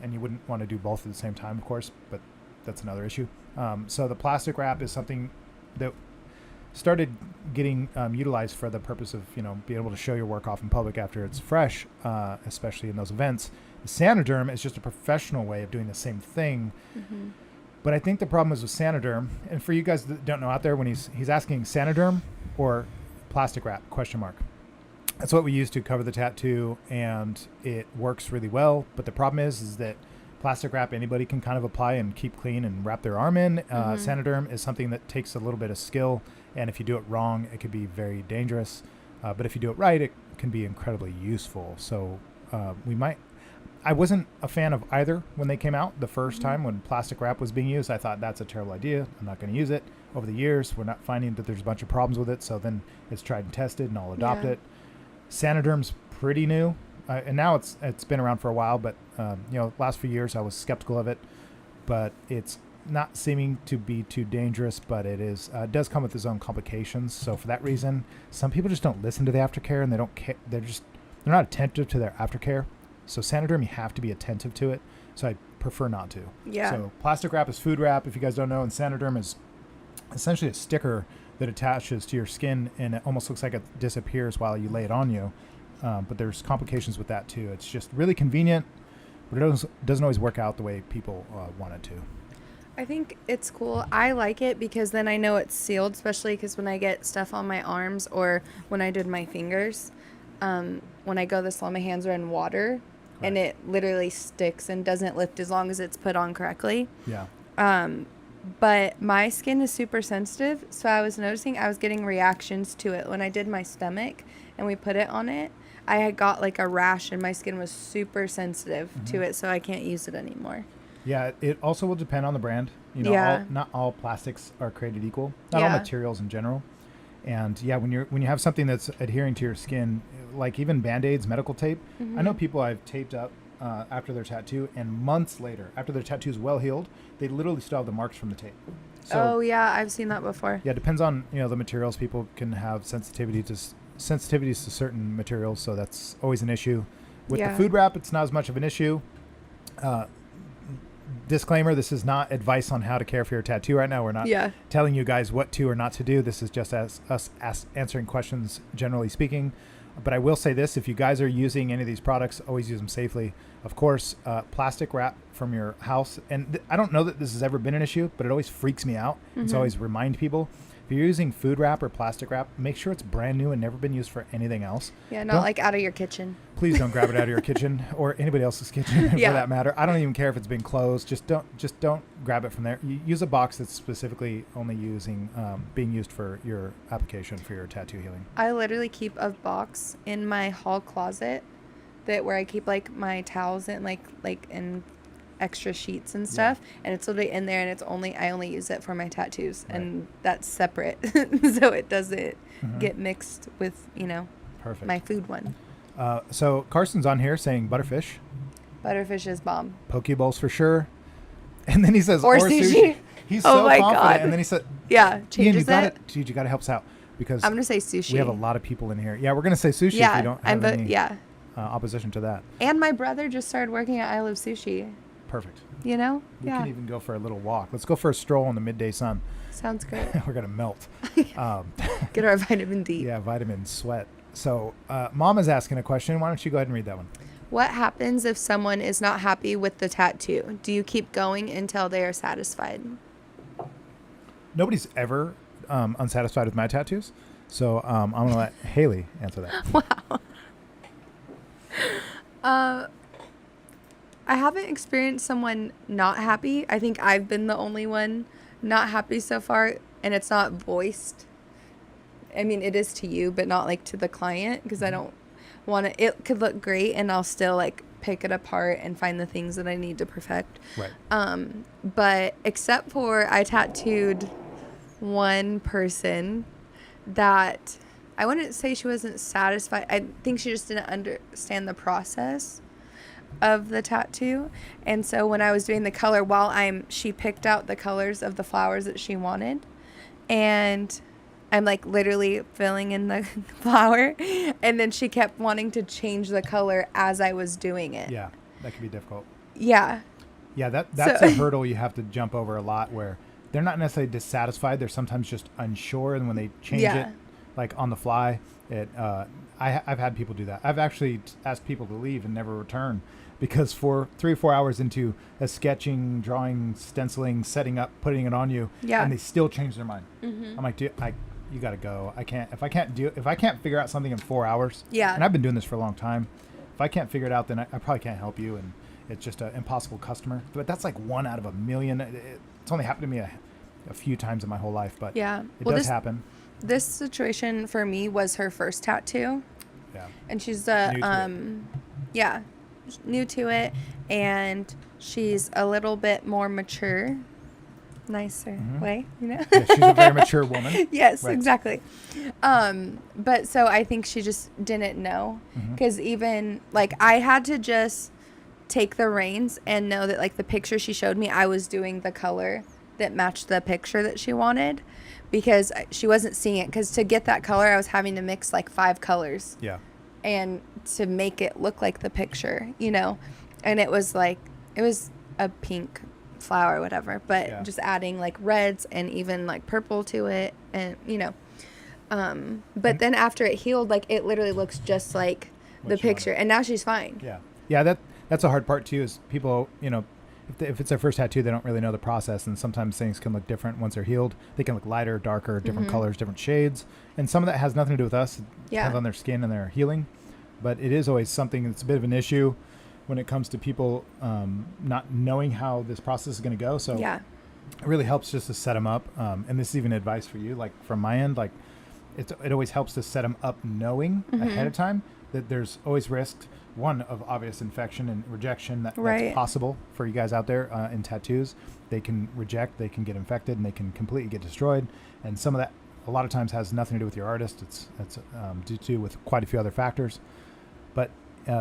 S1: And you wouldn't want to do both at the same time, of course, but that's another issue. So the plastic wrap is something that started getting utilized for the purpose of, being able to show your work off in public after it's fresh, especially in those events. The Sanoderm is just a professional way of doing the same thing. Mm-hmm. But I think the problem is with Sanoderm, and for you guys that don't know out there, when he's asking Sanoderm or plastic wrap, ? That's what we use to cover the tattoo, and it works really well. But the problem is that plastic wrap, anybody can kind of apply and keep clean and wrap their arm in. Sanoderm is something that takes a little bit of skill, and if you do it wrong, it could be very dangerous. But if you do it right, it can be incredibly useful. So I wasn't a fan of either when they came out the first time when plastic wrap was being used. I thought that's a terrible idea. I'm not going to use it. Over the years, we're not finding that there's a bunch of problems with it. So then it's tried and tested, and I'll adopt it. Sanoderm's pretty new, and now it's been around for a while. But last few years I was skeptical of it. But it's not seeming to be too dangerous. But it is does come with its own complications. So for that reason, some people just don't listen to the aftercare, and they don't care. They're not attentive to their aftercare. So Sanoderm, you have to be attentive to it. So I prefer not to.
S2: Yeah.
S1: So plastic wrap is food wrap, if you guys don't know, and Sanoderm is essentially a sticker that attaches to your skin, and it almost looks like it disappears while you lay it on you. But there's complications with that too. It's just really convenient, but it doesn't always work out the way people want it to.
S2: I think it's cool. I like it because then I know it's sealed, especially because when I get stuff on my arms or when I did my fingers, when I go this long, my hands are in water. Right. And it literally sticks and doesn't lift as long as it's put on correctly.
S1: Yeah.
S2: But my skin is super sensitive, so I was noticing I was getting reactions to it. When I did my stomach and we put it on it, I had got a rash and my skin was super sensitive to it, so I can't use it anymore.
S1: Yeah, it also will depend on the brand. Not all plastics are created equal. Not all materials in general. And when you have something that's adhering to your skin, like even Band-Aids, medical tape, I know people I've taped up after their tattoo, and months later, after their tattoo is well healed, they literally still have the marks from the tape. So,
S2: I've seen that before. Yeah,
S1: it depends on the materials. People can have sensitivities to certain materials, so that's always an issue. With the food wrap, it's not as much of an issue. Disclaimer, this is not advice on how to care for your tattoo right now. We're not telling you guys what to or not to do. This is just us answering questions, generally speaking. But I will say this, if you guys are using any of these products, always use them safely. Of course, plastic wrap from your house. And I don't know that this has ever been an issue, but it always freaks me out. And so I always remind people, if you're using food wrap or plastic wrap, make sure it's brand new and never been used for anything else.
S2: Yeah, not out of your kitchen.
S1: Please don't grab it out of your kitchen or anybody else's kitchen for that matter. I don't even care if it's been closed. Just don't grab it from there. You use a box that's specifically only being used for your application for your tattoo healing.
S2: I literally keep a box in my hall closet where I keep my towels and and extra sheets and stuff, and it's literally in there, and I only use it for my tattoos, and that's separate so it doesn't get mixed with
S1: Perfect.
S2: My food one.
S1: So Carson's on here saying butterfish
S2: Is bomb.
S1: poke bowls for sure, and then he says
S2: or sushi.
S1: He's
S2: Oh
S1: so
S2: my
S1: confident.
S2: God.
S1: And then he said,
S2: Yeah,
S1: Ian,
S2: changes
S1: you got to help us out because
S2: I'm gonna say sushi.
S1: we have a lot of people in here. Yeah, we're going to say sushi if
S2: Yeah,
S1: you don't have any
S2: yeah.
S1: opposition to that.
S2: And my brother just started working at I Love Sushi.
S1: Perfect.
S2: You know?
S1: We can even go for a little walk. Let's go for a stroll in the midday sun.
S2: Sounds great.
S1: We're going to melt.
S2: Get our vitamin D.
S1: Yeah, vitamin sweat. So Mom is asking a question. Why don't you go ahead and read that one?
S2: What happens if someone is not happy with the tattoo? Do you keep going until they are satisfied?
S1: Nobody's ever unsatisfied with my tattoos. So I'm going to let Haley answer that.
S2: Wow. I haven't experienced someone not happy. I think I've been the only one not happy so far, and it's not voiced. I mean, it is to you, but not like to the client, because I don't want to. It could look great, and I'll still like pick it apart and find the things that I need to perfect.
S1: Right.
S2: But except for I tattooed one person that I wouldn't say she wasn't satisfied. I think she just didn't understand the process of the tattoo. And so when I was doing the color, she picked out the colors of the flowers that she wanted, and I'm like literally filling in the flower, and then she kept wanting to change the color as I was doing it.
S1: Yeah, that can be difficult.
S2: Yeah.
S1: Yeah, that's a hurdle you have to jump over a lot, where they're not necessarily dissatisfied. They're sometimes just unsure, and when they change it, like on the fly, I've had people do that. I've actually asked people to leave and never return, because for 3 or 4 hours into a sketching, drawing, stenciling, setting up, putting it on you, and they still change their mind. Mm-hmm. I'm like, dude, you got to go. If I can't figure out something in 4 hours, and I've been doing this for a long time, if I can't figure it out, then I probably can't help you, and it's just an impossible customer. But that's like 1 out of a million. It's only happened to me a few times in my whole life, but it does happen.
S2: This situation for me was her first tattoo.
S1: Yeah.
S2: And she's new to it, and she's a little bit more mature, nicer way, you know.
S1: Yeah, she's a very mature woman.
S2: Yes,
S1: right.
S2: exactly. But so I think she just didn't know, because even like I had to just take the reins and know that like the picture she showed me, I was doing the color that matched the picture that she wanted, because she wasn't seeing it. Because to get that color, I was having to mix like 5 colors. Yeah. And to make it look like the picture, you know. And it was a pink flower or whatever, but just adding like reds and even like purple to it, and you know. But then after it healed, like it literally looks just like the picture, and now she's fine.
S1: Yeah, that's a hard part too, is people, you know, if it's their first tattoo, they don't really know the process, and sometimes things can look different once they're healed. They can look lighter, darker, different colors, different shades, and some of that has nothing to do with us. It depends on their skin and their healing, but it is always something that's a bit of an issue when it comes to people not knowing how this process is going to go. So it really helps just to set them up, and this is even advice for you, like from my end, like it always helps to set them up knowing ahead of time that there's always risk, one, of obvious infection and rejection that's possible for you guys out there in tattoos. They can reject, they can get infected, and they can completely get destroyed. And some of that, a lot of times, has nothing to do with your artist. It's due to with quite a few other factors. But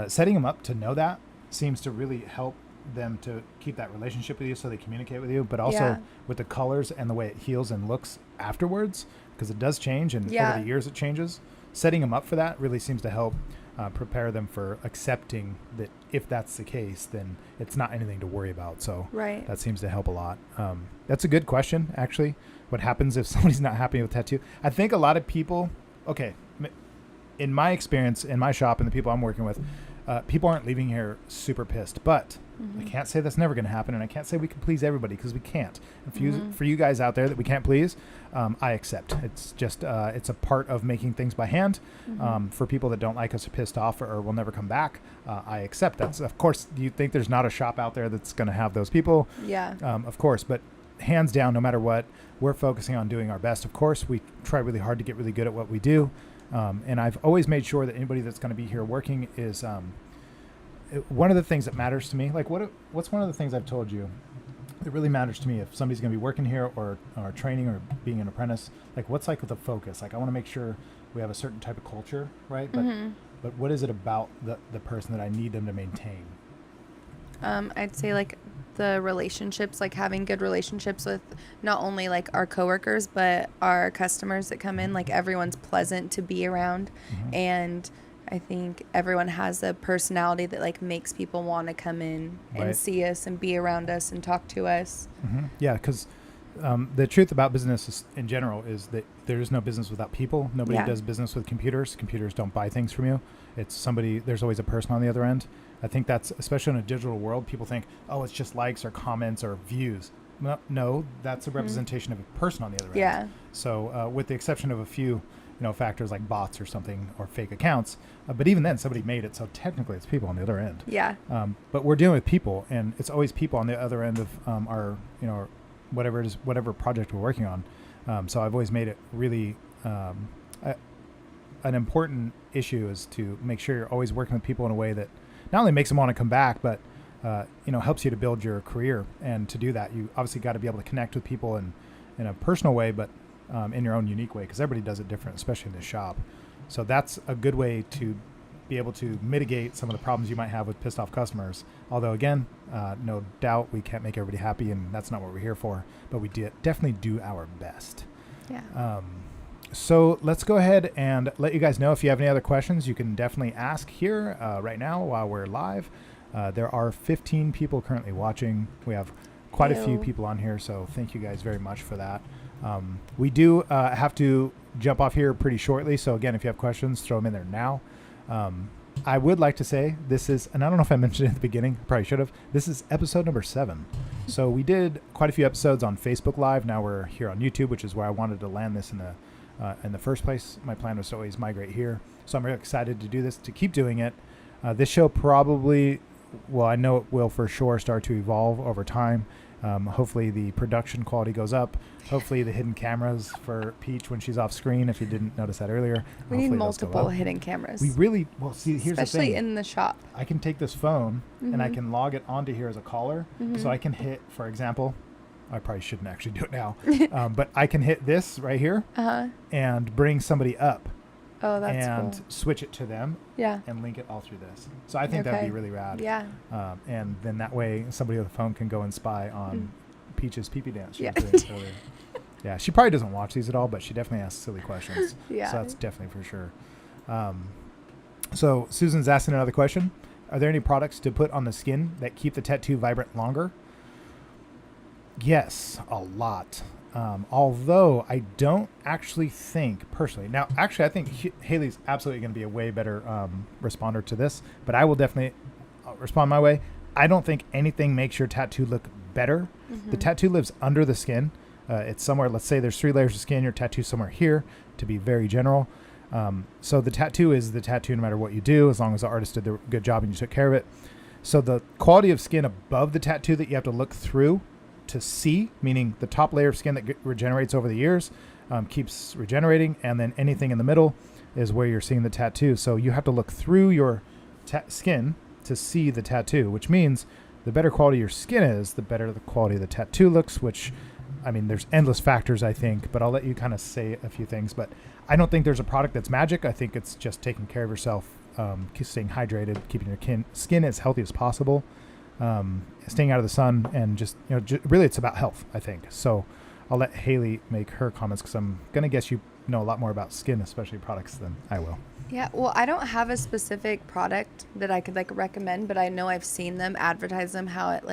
S1: setting them up to know that seems to really help them to keep that relationship with you, so they communicate with you, but also with the colors and the way it heals and looks afterwards, because it does change, and over the years it changes. Setting them up for that really seems to help prepare them for accepting that if that's the case, then it's not anything to worry about. So that seems to help a lot. That's a good question, actually. What happens if somebody's not happy with tattoo? I think a lot of people, in my experience, in my shop and the people I'm working with, people aren't leaving here super pissed, but I can't say that's never going to happen, and I can't say we can please everybody, because we can't. For you guys out there that we can't please, I accept. It's just it's a part of making things by hand. For people that don't like us or pissed off or will never come back, I accept. That's, of course, you think there's not a shop out there that's going to have those people. Of course, but hands down, no matter what, we're focusing on doing our best. Of course, we try really hard to get really good at what we do. And I've always made sure that anybody that's going to be here working is one of the things that matters to me. Like what's one of the things I've told you that really matters to me if somebody's going to be working here or training or being an apprentice? Like what's like the focus? Like I want to make sure we have a certain type of culture, right? But what is it about the person that I need them to maintain?
S2: I'd say like the relationships, like having good relationships with not only like our coworkers, but our customers that come in. Like everyone's pleasant to be around. And I think everyone has a personality that like makes people want to come in and see us and be around us and talk to us.
S1: Yeah, because the truth about business in general is that there is no business without people. Nobody does business with computers. Computers don't buy things from you. It's somebody, there's always a person on the other end. I think that's, especially in a digital world, people think, oh, it's just likes or comments or views. No, that's a representation of a person on the other end. So with the exception of a few, factors like bots or something or fake accounts, but even then somebody made it. So technically it's people on the other end. But we're dealing with people, and it's always people on the other end of our, whatever it is, whatever project we're working on. So I've always made it really an important issue is to make sure you're always working with people in a way that not only makes them want to come back, but helps you to build your career. And to do that, you obviously got to be able to connect with people in a personal way, but in your own unique way, because everybody does it different, especially in this shop. So that's a good way to be able to mitigate some of the problems you might have with pissed off customers. Although again, no doubt we can't make everybody happy, and that's not what we're here for, but we definitely do our best. So let's go ahead and let you guys know if you have any other questions, you can definitely ask here right now while we're live. There are 15 people currently watching. We have quite a few people on here, so thank you guys very much for that. We do have to jump off here pretty shortly, so again, if you have questions, throw them in there now. I would like to say this is, and I don't know if I mentioned it at the beginning, probably should have, this is episode number 7. So we did quite a few episodes on Facebook Live. Now we're here on YouTube, which is where I wanted to land this in the first place. My plan was to always migrate here. So I'm really excited to do this, to keep doing it. This show probably, well, I know it will for sure start to evolve over time. Hopefully the production quality goes up. Hopefully the hidden cameras for Peach when she's off screen, if you didn't notice that earlier.
S2: We need multiple hidden cameras.
S1: We really, well, see, here's the thing.
S2: Especially in the shop.
S1: I can take this phone and I can log it onto here as a caller. So I can hit, for example, I probably shouldn't actually do it now, but I can hit this right here and bring somebody up.
S2: Oh, that's
S1: and
S2: cool.
S1: switch it to them and link it all through this. So I think that'd be really rad. And then that way somebody with a phone can go and spy on Peach's pee-pee dance. Yeah, she probably doesn't watch these at all, but she definitely asks silly questions. So that's definitely for sure. So Susan's asking another question. Are there any products to put on the skin that keep the tattoo vibrant longer? Yes, a lot. Although I don't actually think personally. Now, actually, I think Haley's absolutely going to be a way better responder to this, but I will definitely respond my way. I don't think anything makes your tattoo look better. The tattoo lives under the skin. It's somewhere, let's say there's 3 layers of skin, your tattoo's somewhere here, to be very general. So the tattoo is the tattoo no matter what you do, as long as the artist did a good job and you took care of it. So the quality of skin above the tattoo that you have to look through to see, meaning the top layer of skin that regenerates over the years, keeps regenerating, and then anything in the middle is where you're seeing the tattoo. So you have to look through your skin to see the tattoo, which means the better quality your skin is, the better the quality of the tattoo looks, which, I mean, there's endless factors, I think, but I'll let you kind of say a few things. But I don't think there's a product that's magic. I think it's just taking care of yourself, staying hydrated, keeping your skin as healthy as possible, staying out of the sun, and just, really it's about health, I think. So I'll let Haley make her comments, because I'm going to guess you know a lot more about skin, especially products, than I will.
S2: Yeah, well, I don't have a specific product that I could recommend, but I know I've seen them advertise them, how it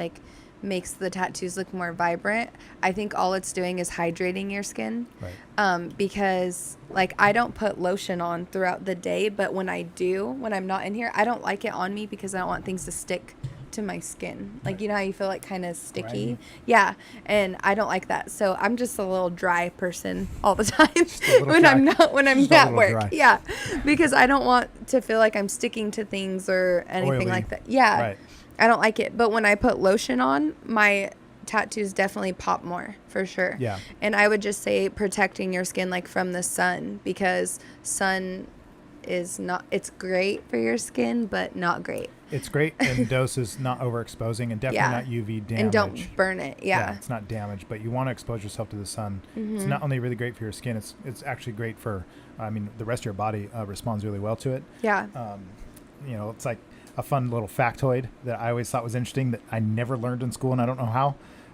S2: makes the tattoos look more vibrant. I think all it's doing is hydrating your skin. Right. Because I don't put lotion on throughout the day, but when I do, when I'm not in here, I don't like it on me because I don't want things to stick to my skin. You know how you feel kind of sticky? Right. Yeah, and I don't like that. So I'm just a little dry person all the time when I'm at work. Dry. Yeah, because I don't want to feel like I'm sticking to things or anything oily. Like that. Yeah, right. I don't like it. But when I put lotion on, my tattoos definitely pop more, for sure. Yeah. And I would just say protecting your skin from the sun, because sun is not, it's great for your skin, but not great.
S1: It's great in doses, not overexposing, and definitely not UV damage.
S2: And don't burn it. Yeah,
S1: it's not damaged, but you want to expose yourself to the sun. It's not only really great for your skin, it's actually great for, the rest of your body responds really well to it.
S2: Yeah.
S1: It's like, a fun little factoid that I always thought was interesting that I never learned in school, and I don't know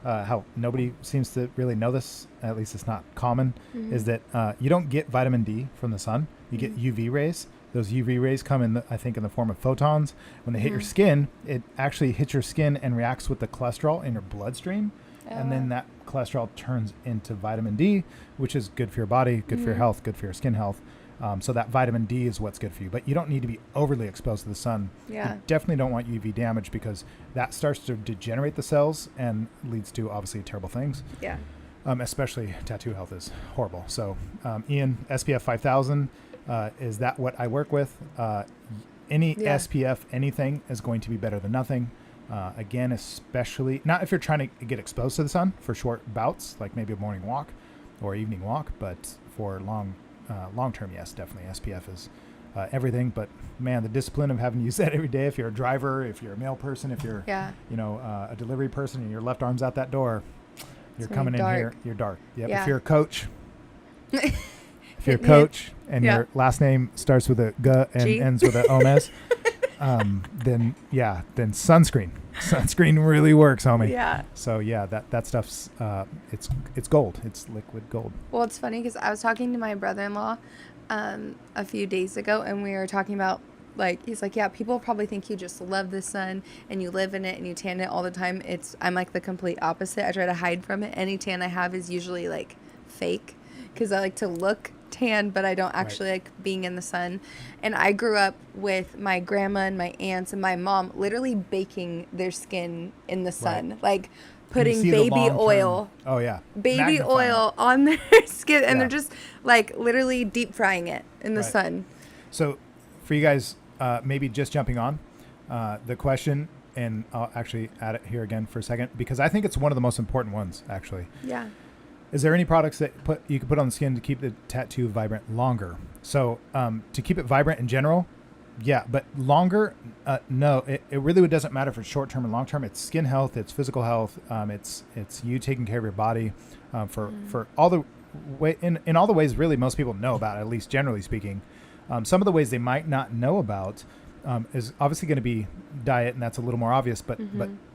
S1: how nobody seems to really know this, at least it's not common, is that you don't get vitamin D from the sun. You get UV rays. Those UV rays come in, I think, in the form of photons. When they hit your skin, it actually hits your skin and reacts with the cholesterol in your bloodstream. And then that cholesterol turns into vitamin D, which is good for your body, good for your health, good for your skin health. So that vitamin D is what's good for you. But you don't need to be overly exposed to the sun.
S2: Yeah.
S1: You definitely don't want UV damage because that starts to degenerate the cells and leads to obviously terrible things.
S2: Yeah.
S1: Especially tattoo health is horrible. So Ian, SPF 5000, is that what I work with? Any SPF, anything is going to be better than nothing. Again, especially not if you're trying to get exposed to the sun for short bouts, like maybe a morning walk or evening walk, but for long term, yes, definitely SPF is everything. But man, the discipline of having to use that every day, if you're a driver, if you're a male person, if you're a delivery person and your left arm's out that door, you're coming in here, you're dark. Yep.
S2: Yeah.
S1: If you're a coach, if you're a coach and your last name starts with a G and ends with a Omes, then sunscreen really works, homie.
S2: Yeah.
S1: So yeah, that stuff's it's gold. It's liquid gold.
S2: Well, it's funny because I was talking to my brother-in-law a few days ago, and we were talking about, like, he's like, yeah, people probably think you just love the sun and you live in it and you tan it all the time. I'm like the complete opposite. I try to hide from it. Any tan I have is usually like fake because I like to look tan, but I don't actually like being in the sun. And I grew up with my grandma and my aunts and my mom literally baking their skin in the sun, like putting baby oil.
S1: Oh yeah,
S2: baby oil on their skin, and they're just like literally deep frying it in the sun.
S1: So for you guys, maybe just jumping on the question, and I'll actually add it here again for a second because I think it's one of the most important ones actually.
S2: Yeah.
S1: Is there any products that you can put on the skin to keep the tattoo vibrant longer? So to keep it vibrant in general, yeah, but longer, no. It really doesn't matter if it's short term and long term. It's skin health, it's physical health, it's you taking care of your body for all the way in all the ways really most people know about, at least generally speaking. Some of the ways they might not know about is obviously going to be diet, and that's a little more obvious. But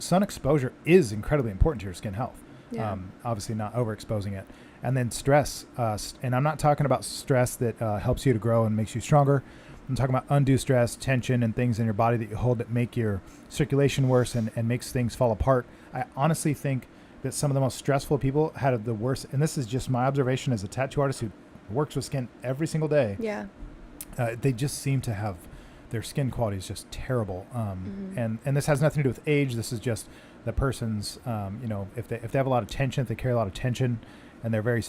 S1: sun exposure is incredibly important to your skin health. Yeah. Obviously not overexposing it. And then stress. And I'm not talking about stress that helps you to grow and makes you stronger. I'm talking about undue stress, tension, and things in your body that you hold that make your circulation worse and makes things fall apart. I honestly think that some of the most stressful people had the worst, and this is just my observation as a tattoo artist who works with skin every single day.
S2: Yeah.
S1: They just seem to have, their skin quality is just terrible. And this has nothing to do with age. This is just the person's, if they have a lot of tension, if they carry a lot of tension, and they're very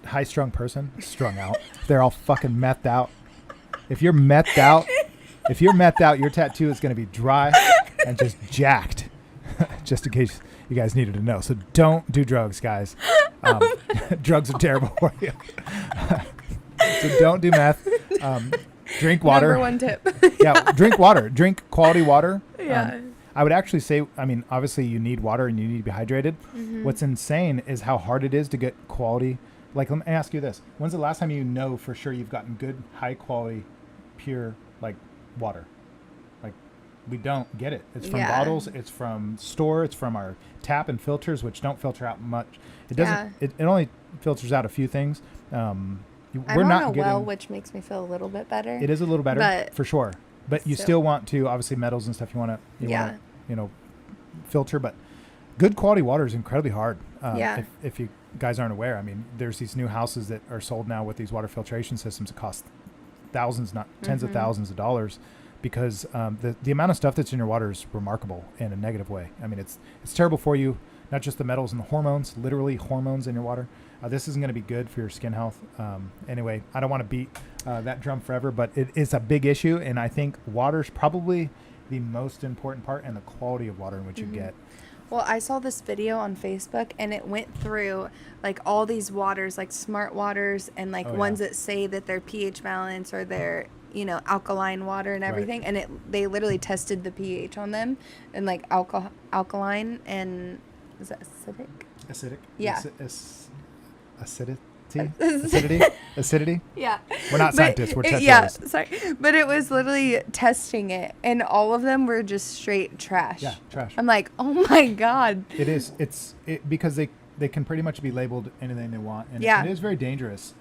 S1: high-strung person, strung out, they're all fucking methed out. If you're methed out, your tattoo is going to be dry and just jacked, just in case you guys needed to know. So don't do drugs, guys. Drugs are terrible for you. So don't do meth. Drink water.
S2: Number one tip.
S1: Yeah, drink water. Drink quality water.
S2: Yeah.
S1: I would actually say, I mean, obviously you need water and you need to be hydrated. What's insane is how hard it is to get quality. Like, let me ask you this. When's the last time you know for sure you've gotten good, high quality, pure, like, water? Like, we don't get it. It's from bottles. It's from store. It's from our tap and filters, which don't filter out much. It doesn't. It only filters out a few things.
S2: I'm on a well, which makes me feel a little bit better.
S1: It is a little better, for sure. But you still want to, obviously, metals and stuff you want to, filter. But good quality water is incredibly hard. If you guys aren't aware, I mean, there's these new houses that are sold now with these water filtration systems that cost thousands, not tens of thousands of dollars, because the amount of stuff that's in your water is remarkable in a negative way. I mean, it's terrible for you, not just the metals and the hormones, literally hormones in your water. This isn't going to be good for your skin health. Anyway, I don't want to beat that drum forever, but it is a big issue, and I think water is probably the most important part, and the quality of water in which you get.
S2: Well, I saw this video on Facebook, and it went through like all these waters, like smart waters, and like ones that say that they're pH balance or they're alkaline water and everything, and they literally tested the pH on them, and like alkaline and is that acidic?
S1: Acidic.
S2: Yeah.
S1: Acidic. Acidity.
S2: Yeah.
S1: We're not
S2: But
S1: scientists. We're
S2: it-
S1: test
S2: Yeah,
S1: artists.
S2: sorry. But it was literally testing it, and all of them were just straight trash.
S1: Yeah, trash.
S2: I'm like, oh my God.
S1: It is. Because they can pretty much be labeled anything they want, and
S2: Yeah.
S1: it is very dangerous.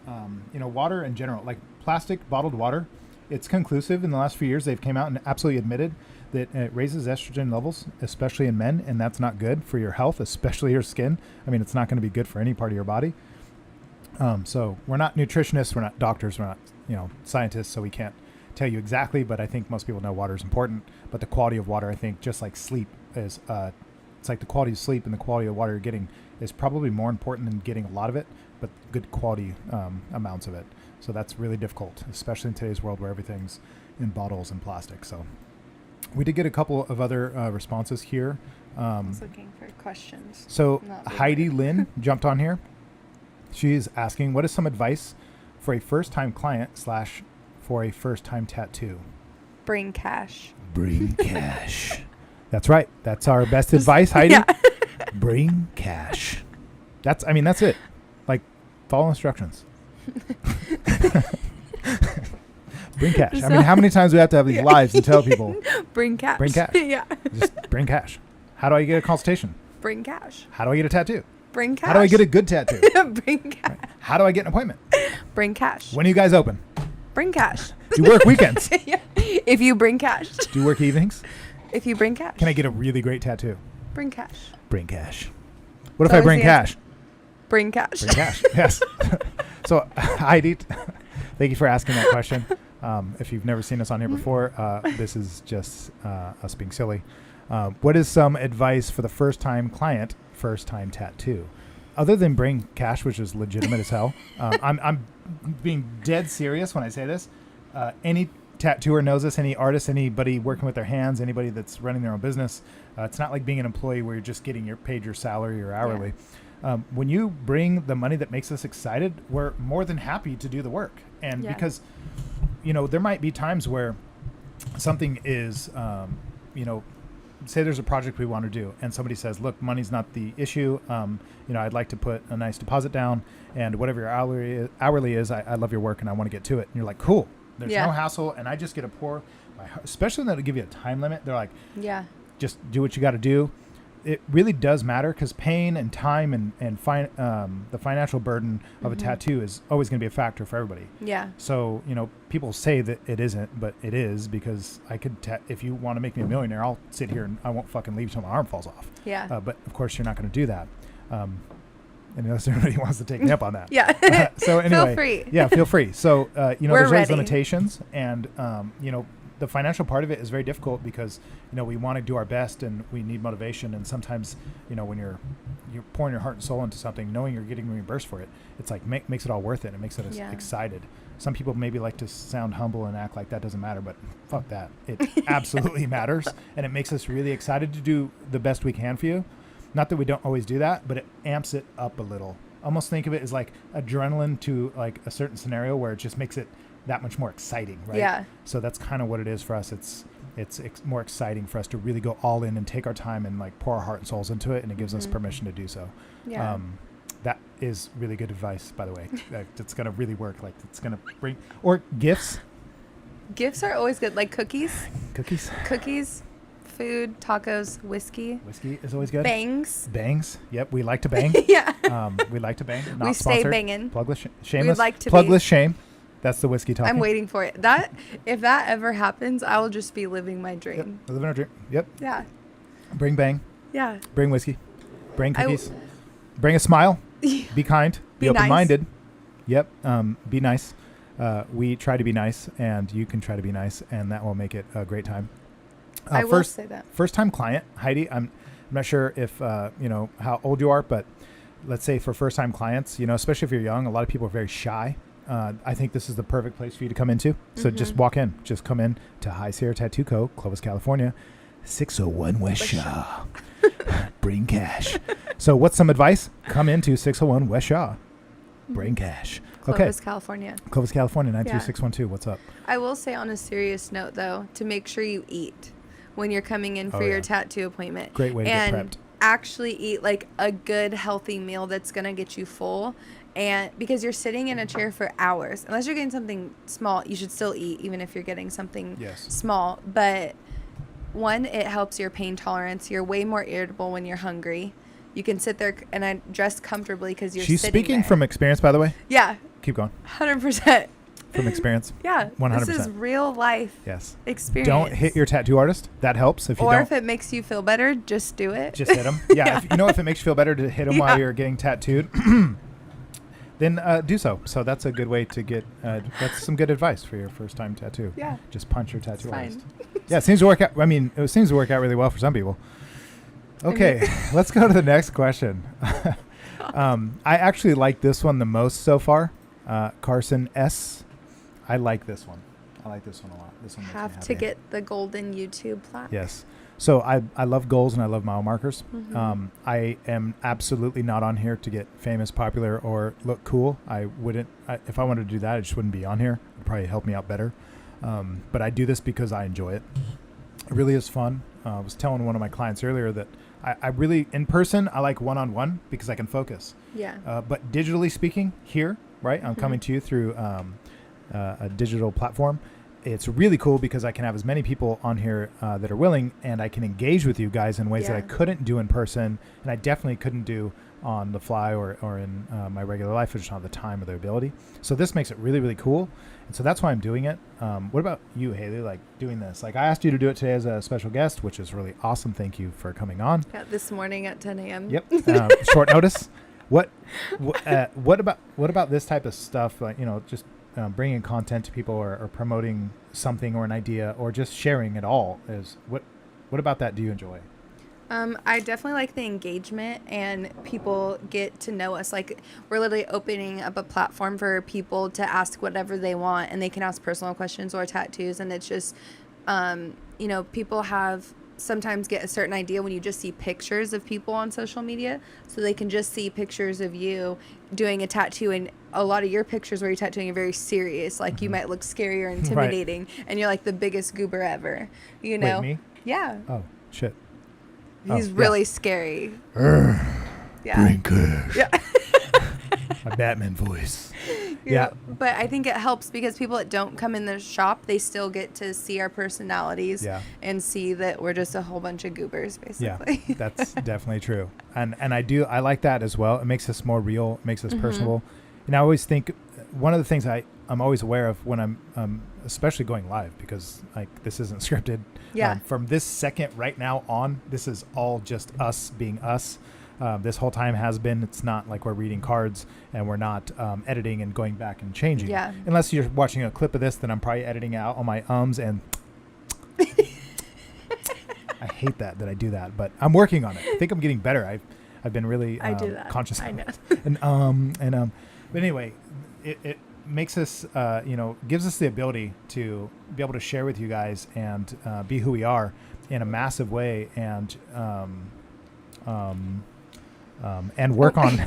S1: Water in general, like plastic bottled water, it's conclusive. In the last few years, they've came out and absolutely admitted that it raises estrogen levels, especially in men, and that's not good for your health, especially your skin. I mean, it's not going to be good for any part of your body. So we're not nutritionists, we're not doctors, we're not scientists, so we can't tell you exactly. But I think most people know water is important. But the quality of water, I think, just like sleep is, it's like the quality of sleep and the quality of water you're getting is probably more important than getting a lot of it, but good quality amounts of it. So that's really difficult, especially in today's world where everything's in bottles and plastic. So we did get a couple of other responses here.
S2: I was looking for questions.
S1: So
S2: Not really.
S1: Heidi Lynn jumped on here. She's asking, what is some advice for a first-time client / for a first-time tattoo?
S2: Bring cash.
S1: Bring cash. That's right. That's our best advice, Heidi.
S2: Yeah.
S1: Bring cash. That's it. Like, follow instructions. Bring cash. I mean, how many times do we have to have these lives and tell people,
S2: Bring cash.
S1: Bring cash.
S2: Yeah.
S1: just bring cash? How do I get a consultation?
S2: Bring cash.
S1: How do I get a tattoo?
S2: Bring cash.
S1: How do I get a good tattoo?
S2: Bring cash.
S1: How do I get an appointment?
S2: Bring cash.
S1: When are you guys open?
S2: Bring cash.
S1: Do you work weekends?
S2: Yeah. If you bring cash.
S1: Do you work evenings?
S2: If you bring cash.
S1: Can I get a really great tattoo?
S2: Bring cash.
S1: Bring cash. What if
S2: That
S1: I
S2: was
S1: bring
S2: the answer.
S1: cash?
S2: Bring cash.
S1: Bring cash. Yes. So, Heidi, thank you for asking that question. If you've never seen us on here before, this is just us being silly. What is some advice for the first-time client, first-time tattoo? Other than bring cash, which is legitimate as hell. I'm being dead serious when I say this. Any tattooer knows this, any artist, anybody working with their hands, anybody that's running their own business. It's not like being an employee where you're just getting paid your salary or hourly. When you bring the money that makes us excited, we're more than happy to do the work. And because, there might be times where something is, say there's a project we want to do and somebody says, look, money's not the issue. I'd like to put a nice deposit down, and whatever your hourly is, I love your work and I want to get to it. And you're like, cool. There's no hassle, and I just get to pour my heart, especially when they'll give you a time limit. They're like, just do what you got to do. It really does matter, because pain and time and the financial burden of a tattoo is always going to be a factor for everybody.
S2: Yeah.
S1: So, people say that it isn't, but it is, because I could, if you want to make me a millionaire, I'll sit here and I won't fucking leave till my arm falls off.
S2: Yeah.
S1: But of course you're not going to do that. Unless everybody wants to take me up on that.
S2: Yeah.
S1: So anyway,
S2: feel free.
S1: Yeah, feel free. So, there's always
S2: ready.
S1: limitations, and, the financial part of it is very difficult because, we want to do our best and we need motivation. And sometimes, when you're pouring your heart and soul into something, knowing you're getting reimbursed for it, it's like makes it all worth it. It makes us excited. Some people maybe like to sound humble and act like that doesn't matter, but fuck that. It absolutely matters. And it makes us really excited to do the best we can for you. Not that we don't always do that, but it amps it up a little. Almost think of it as like adrenaline to like a certain scenario where it just makes it that much more exciting, right?
S2: Yeah.
S1: So that's kind of what it is for us. It's more exciting for us to really go all in and take our time and like pour our heart and souls into it, and it gives us permission to do so.
S2: Yeah.
S1: That is really good advice, by the way. It's going to really work. Like, it's going to bring, or gifts.
S2: Gifts are always good, like cookies.
S1: Cookies.
S2: Food, tacos, whiskey.
S1: Whiskey is always good.
S2: Bangs.
S1: Yep, we like to bang.
S2: Yeah.
S1: We like to bang. Not
S2: We stay
S1: sponsored.
S2: banging.
S1: Plugless, shameless.
S2: We'd like to
S1: Plugless
S2: be.
S1: shame. That's the whiskey talking.
S2: I'm waiting for it. If that ever happens, I will just be living my dream.
S1: Yep. Living our dream. Yep.
S2: Yeah.
S1: Bring bang.
S2: Yeah.
S1: Bring whiskey. Bring cookies. Bring a smile. Be kind. Be open-minded.
S2: Nice.
S1: Yep. Be nice. We try to be nice, and you can try to be nice, and that will make it a great time.
S2: I will say that.
S1: First-time client, Heidi. I'm not sure if how old you are, but let's say for first-time clients, especially if you're young, a lot of people are very shy. I think this is the perfect place for you to come into. So just walk in. Just come in to High Sierra Tattoo Co., Clovis, California, 601 West Shaw. Bring cash. So what's some advice? Come into 601 West Shaw. Bring cash.
S2: Clovis, California.
S1: Clovis, California, 93612. What's up?
S2: I will say on a serious note, though, to make sure you eat when you're coming in for your tattoo appointment.
S1: Great way to get prepped.
S2: actually eat like a good healthy meal that's gonna get you full, and because you're sitting in a chair for hours, unless you're getting something small, you should still eat even if you're getting something small. But one, it helps your pain tolerance. You're way more irritable when you're hungry. You can sit there and I dress comfortably because you're
S1: She's
S2: sitting
S1: speaking
S2: there.
S1: from experience, by the way.
S2: Yeah.
S1: Keep going.
S2: 100%.
S1: From experience.
S2: Yeah.
S1: 100%.
S2: This is real life experience.
S1: Don't hit your tattoo artist. That helps. If you
S2: or
S1: don't,
S2: if it makes you feel better, just do it.
S1: just hit them. Yeah. If, if it makes you feel better to hit them while you're getting tattooed, then do so. So that's a good way to get, that's some good advice for your first time tattoo.
S2: Yeah.
S1: Just punch your tattoo artist.
S2: Fine.
S1: Yeah, it seems to work out. I mean, it seems to work out really well for some people. Okay, let's go to the next question. I actually like this one the most so far. Carson S. I like this one. I like this one a lot. This one makes me
S2: Have
S1: happy.
S2: to get the golden YouTube plaque.
S1: Yes. So I love goals and I love mile markers.
S2: Mm-hmm.
S1: I am absolutely not on here to get famous, popular, or look cool. I wouldn't. If I wanted to do that, I just wouldn't be on here. It would probably help me out better. But I do this because I enjoy it. It really is fun. I was telling one of my clients earlier that I really, in person, I like one-on-one because I can focus.
S2: Yeah.
S1: But digitally speaking, here, right, I'm coming to you through a digital platform. It's really cool because I can have as many people on here that are willing, and I can engage with you guys in ways that I couldn't do in person, and I definitely couldn't do on the fly or in my regular life. I just don't have the time or the ability. So this makes it really, really cool. And so that's why I'm doing it. What about you, Haley, like doing this? Like I asked you to do it today as a special guest, which is really awesome. Thank you for coming on.
S2: Yeah, this morning at 10 a.m.
S1: Yep. Short notice. What about this type of stuff? Like, just bringing content to people or promoting something or an idea or just sharing it all is what about that do you enjoy?
S2: I definitely like the engagement and people get to know us. Like we're literally opening up a platform for people to ask whatever they want, and they can ask personal questions or tattoos. And it's just, people have sometimes get a certain idea when you just see pictures of people on social media. So they can just see pictures of you doing a tattoo, and a lot of your pictures where you're tattooing are very serious. Like you might look scary or intimidating, and you're like the biggest goober ever,
S1: Wait, me?
S2: Yeah.
S1: Oh, shit.
S2: He's really scary.
S1: Bring cash.
S2: Yeah.
S1: My Batman voice.
S2: Yeah. But I think it helps because people that don't come in the shop, they still get to see our personalities and see that we're just a whole bunch of goobers, basically.
S1: Yeah, that's definitely true. And I like that as well. It makes us more real, makes us personable. And I always think one of the things I'm always aware of when I'm especially going live, because like this isn't scripted.
S2: Yeah.
S1: From this second right now on, this is all just us being us. This whole time has been. It's not like we're reading cards and we're not editing and going back and changing.
S2: Yeah.
S1: Unless you're watching a clip of this, then I'm probably editing out all my ums and. I hate that I do that, but I'm working on it. I think I'm getting better. I've been really
S2: I do that.
S1: conscious.
S2: I know.
S1: But anyway, it makes us, gives us the ability to be able to share with you guys and be who we are in a massive way, and work on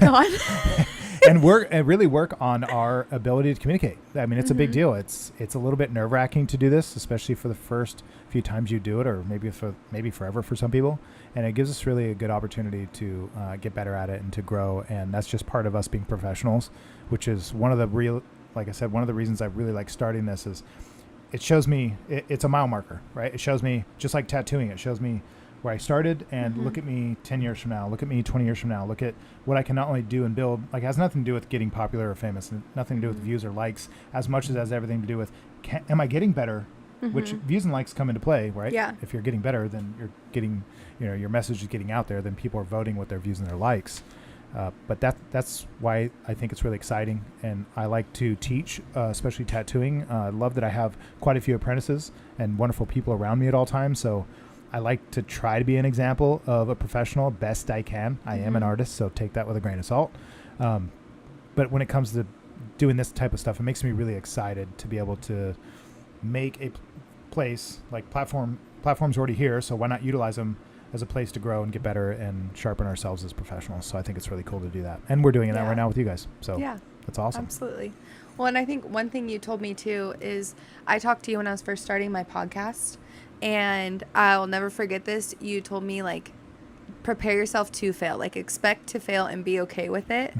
S1: and really work on our ability to communicate. I mean, it's a big deal. It's a little bit nerve-wracking to do this, especially for the first few times you do it, or maybe forever for some people. And it gives us really a good opportunity to get better at it and to grow. And that's just part of us being professionals, which is one of the reasons I really like starting this is it shows me it's a mile marker, right? It shows me, just like tattooing, it shows me where I started, and look at me 10 years from now, look at me 20 years from now, look at what I can not only do and build. Like, it has nothing to do with getting popular or famous, and nothing to do with views or likes, as much as it has everything to do with, am I getting better? Which views and likes come into play, right?
S2: Yeah.
S1: If you're getting better, then you're getting, your message is getting out there, then people are voting with their views and their likes. But that's why I think it's really exciting, and I like to teach, especially tattooing. I love that I have quite a few apprentices and wonderful people around me at all times, so I like to try to be an example of a professional best I can. I am an artist, so take that with a grain of salt. But when it comes to doing this type of stuff, it makes me really excited to be able to make a place like platforms already here, so why not utilize them as a place to grow and get better and sharpen ourselves as professionals. So I think it's really cool to do that, and we're doing that right now with you guys, so that's awesome.
S2: Absolutely. Well, and I think one thing you told me too is I talked to you when I was first starting my podcast, and I'll never forget this. You told me, like, prepare yourself to fail. Like, expect to fail and be okay with it,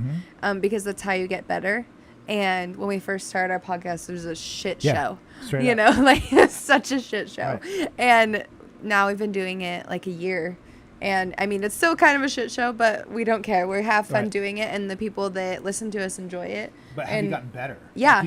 S2: because that's how you get better. And when we first started our podcast, it was a shit show. You know, like, it's such a shit show. Right. And now we've been doing it like a year. And I mean, it's still kind of a shit show, but we don't care. We have fun doing it, and the people that listen to us enjoy it.
S1: But have you gotten better?
S2: Yeah,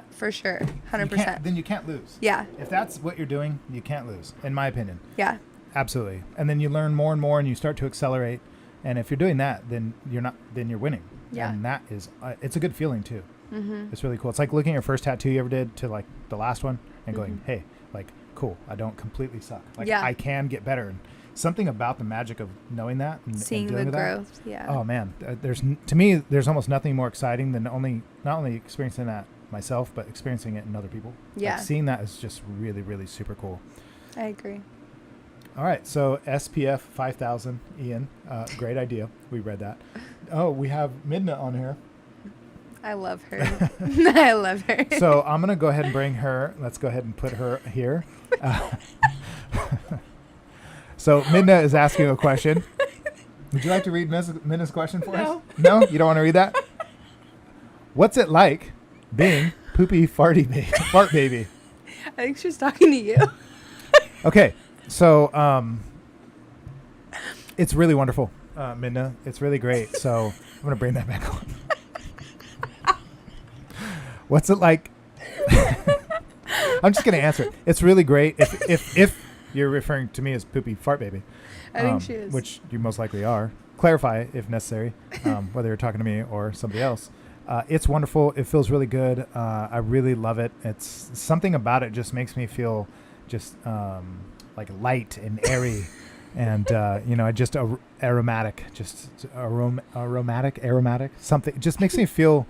S2: for sure. 100%.
S1: Then you can't lose.
S2: Yeah.
S1: If that's what you're doing, you can't lose, in my opinion.
S2: Yeah.
S1: Absolutely. And then you learn more and more, and you start to accelerate. And if you're doing that, then you're winning. Yeah. And that is, it's a good feeling too. Mm-hmm. It's really cool. It's like looking at your first tattoo you ever did to like the last one and going, hey, like, cool, I don't completely suck. Like, I can get better. And something about the magic of knowing that and
S2: seeing
S1: and
S2: the growth.
S1: Yeah. Oh man, to me there's almost nothing more exciting than not only experiencing that myself, but experiencing it in other people. Yeah. Like, seeing that is just really, really super cool.
S2: I agree.
S1: All right, so SPF 5000, Ian, great idea. We read that. Oh, we have Midna on here.
S2: I love her. I love her.
S1: So I'm gonna go ahead and bring her. Let's go ahead and put her here. So Midna is asking a question. Would you like to read Midna's question for us? No? You don't want to read that? What's it like being poopy fart baby?
S2: I think she's talking to you.
S1: Okay, so it's really wonderful, Midna. It's really great. So I'm going to bring that back on. What's it like? I'm just going to answer it. It's really great. If you're referring to me as poopy fart baby.
S2: I think she is.
S1: Which you most likely are. Clarify if necessary, whether you're talking to me or somebody else. It's wonderful. It feels really good. I really love it. It's something about it just makes me feel just like light and airy and, just aromatic, aromatic, something. It just makes me feel,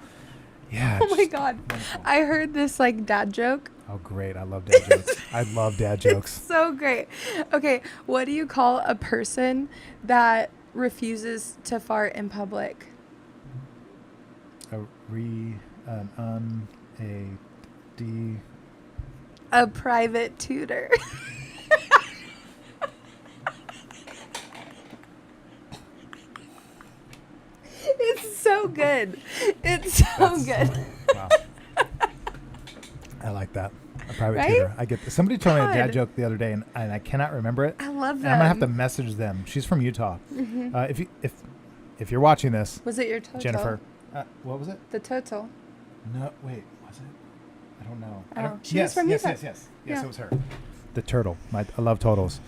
S2: Oh my God. Wonderful. I heard this like dad joke.
S1: Oh, great. I love dad jokes. I love dad jokes.
S2: It's so great. Okay. What do you call a person that refuses to fart in public? A private tutor. It's so good. It's so good.
S1: Wow. I like that. A private tutor. I get this. Somebody told me a dad joke the other day, and I cannot remember it.
S2: I love
S1: them. I'm gonna have to message them. She's from Utah. Mm-hmm. If you're watching this,
S2: was it your total?
S1: Jennifer? What was it?
S2: The total.
S1: No, wait. Was it? I don't know.
S2: She was from Utah.
S1: Yes, it was her. The turtle. I love totals.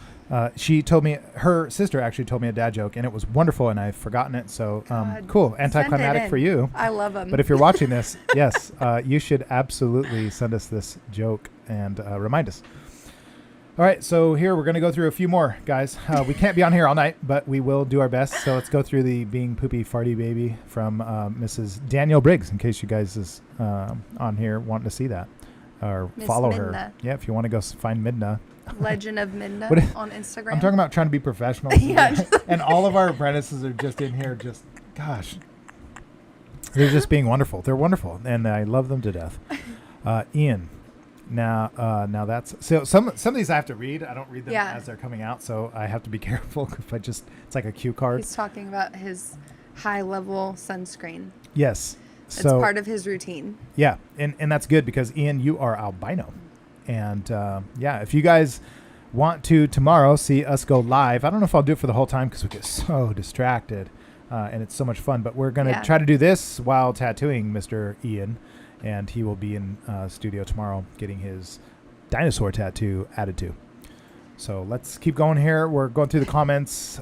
S1: She told me, her sister actually told me a dad joke, and it was wonderful, and I've forgotten it. So cool. Anticlimactic for you.
S2: I love them.
S1: But if you're watching this, yes, you should absolutely send us this joke and remind us. All right, so here we're going to go through a few more, guys. We can't be on here all night, but we will do our best. So let's go through the Being Poopy Farty Baby from Mrs. Danielle Briggs, in case you guys is on here wanting to see that or
S2: Ms.
S1: follow
S2: Midna.
S1: her. Yeah, if you want to go find Midna.
S2: Legend of Midna on Instagram.
S1: I'm talking about trying to be professional. And all of our apprentices are just in here gosh. They're just being wonderful. They're wonderful, and I love them to death. Ian. Now that's so some of these I have to read. I don't read them as they're coming out, so I have to be careful if it's like a cue card.
S2: He's talking about his high level sunscreen.
S1: Yes.
S2: It's part of his routine.
S1: Yeah, and that's good because Ian, you are albino. And if you guys want to tomorrow see us go live, I don't know if I'll do it for the whole time because we get so distracted and it's so much fun, but we're going to try to do this while tattooing Mr. Ian. And he will be in studio tomorrow getting his dinosaur tattoo added to. So let's keep going here. We're going through the comments.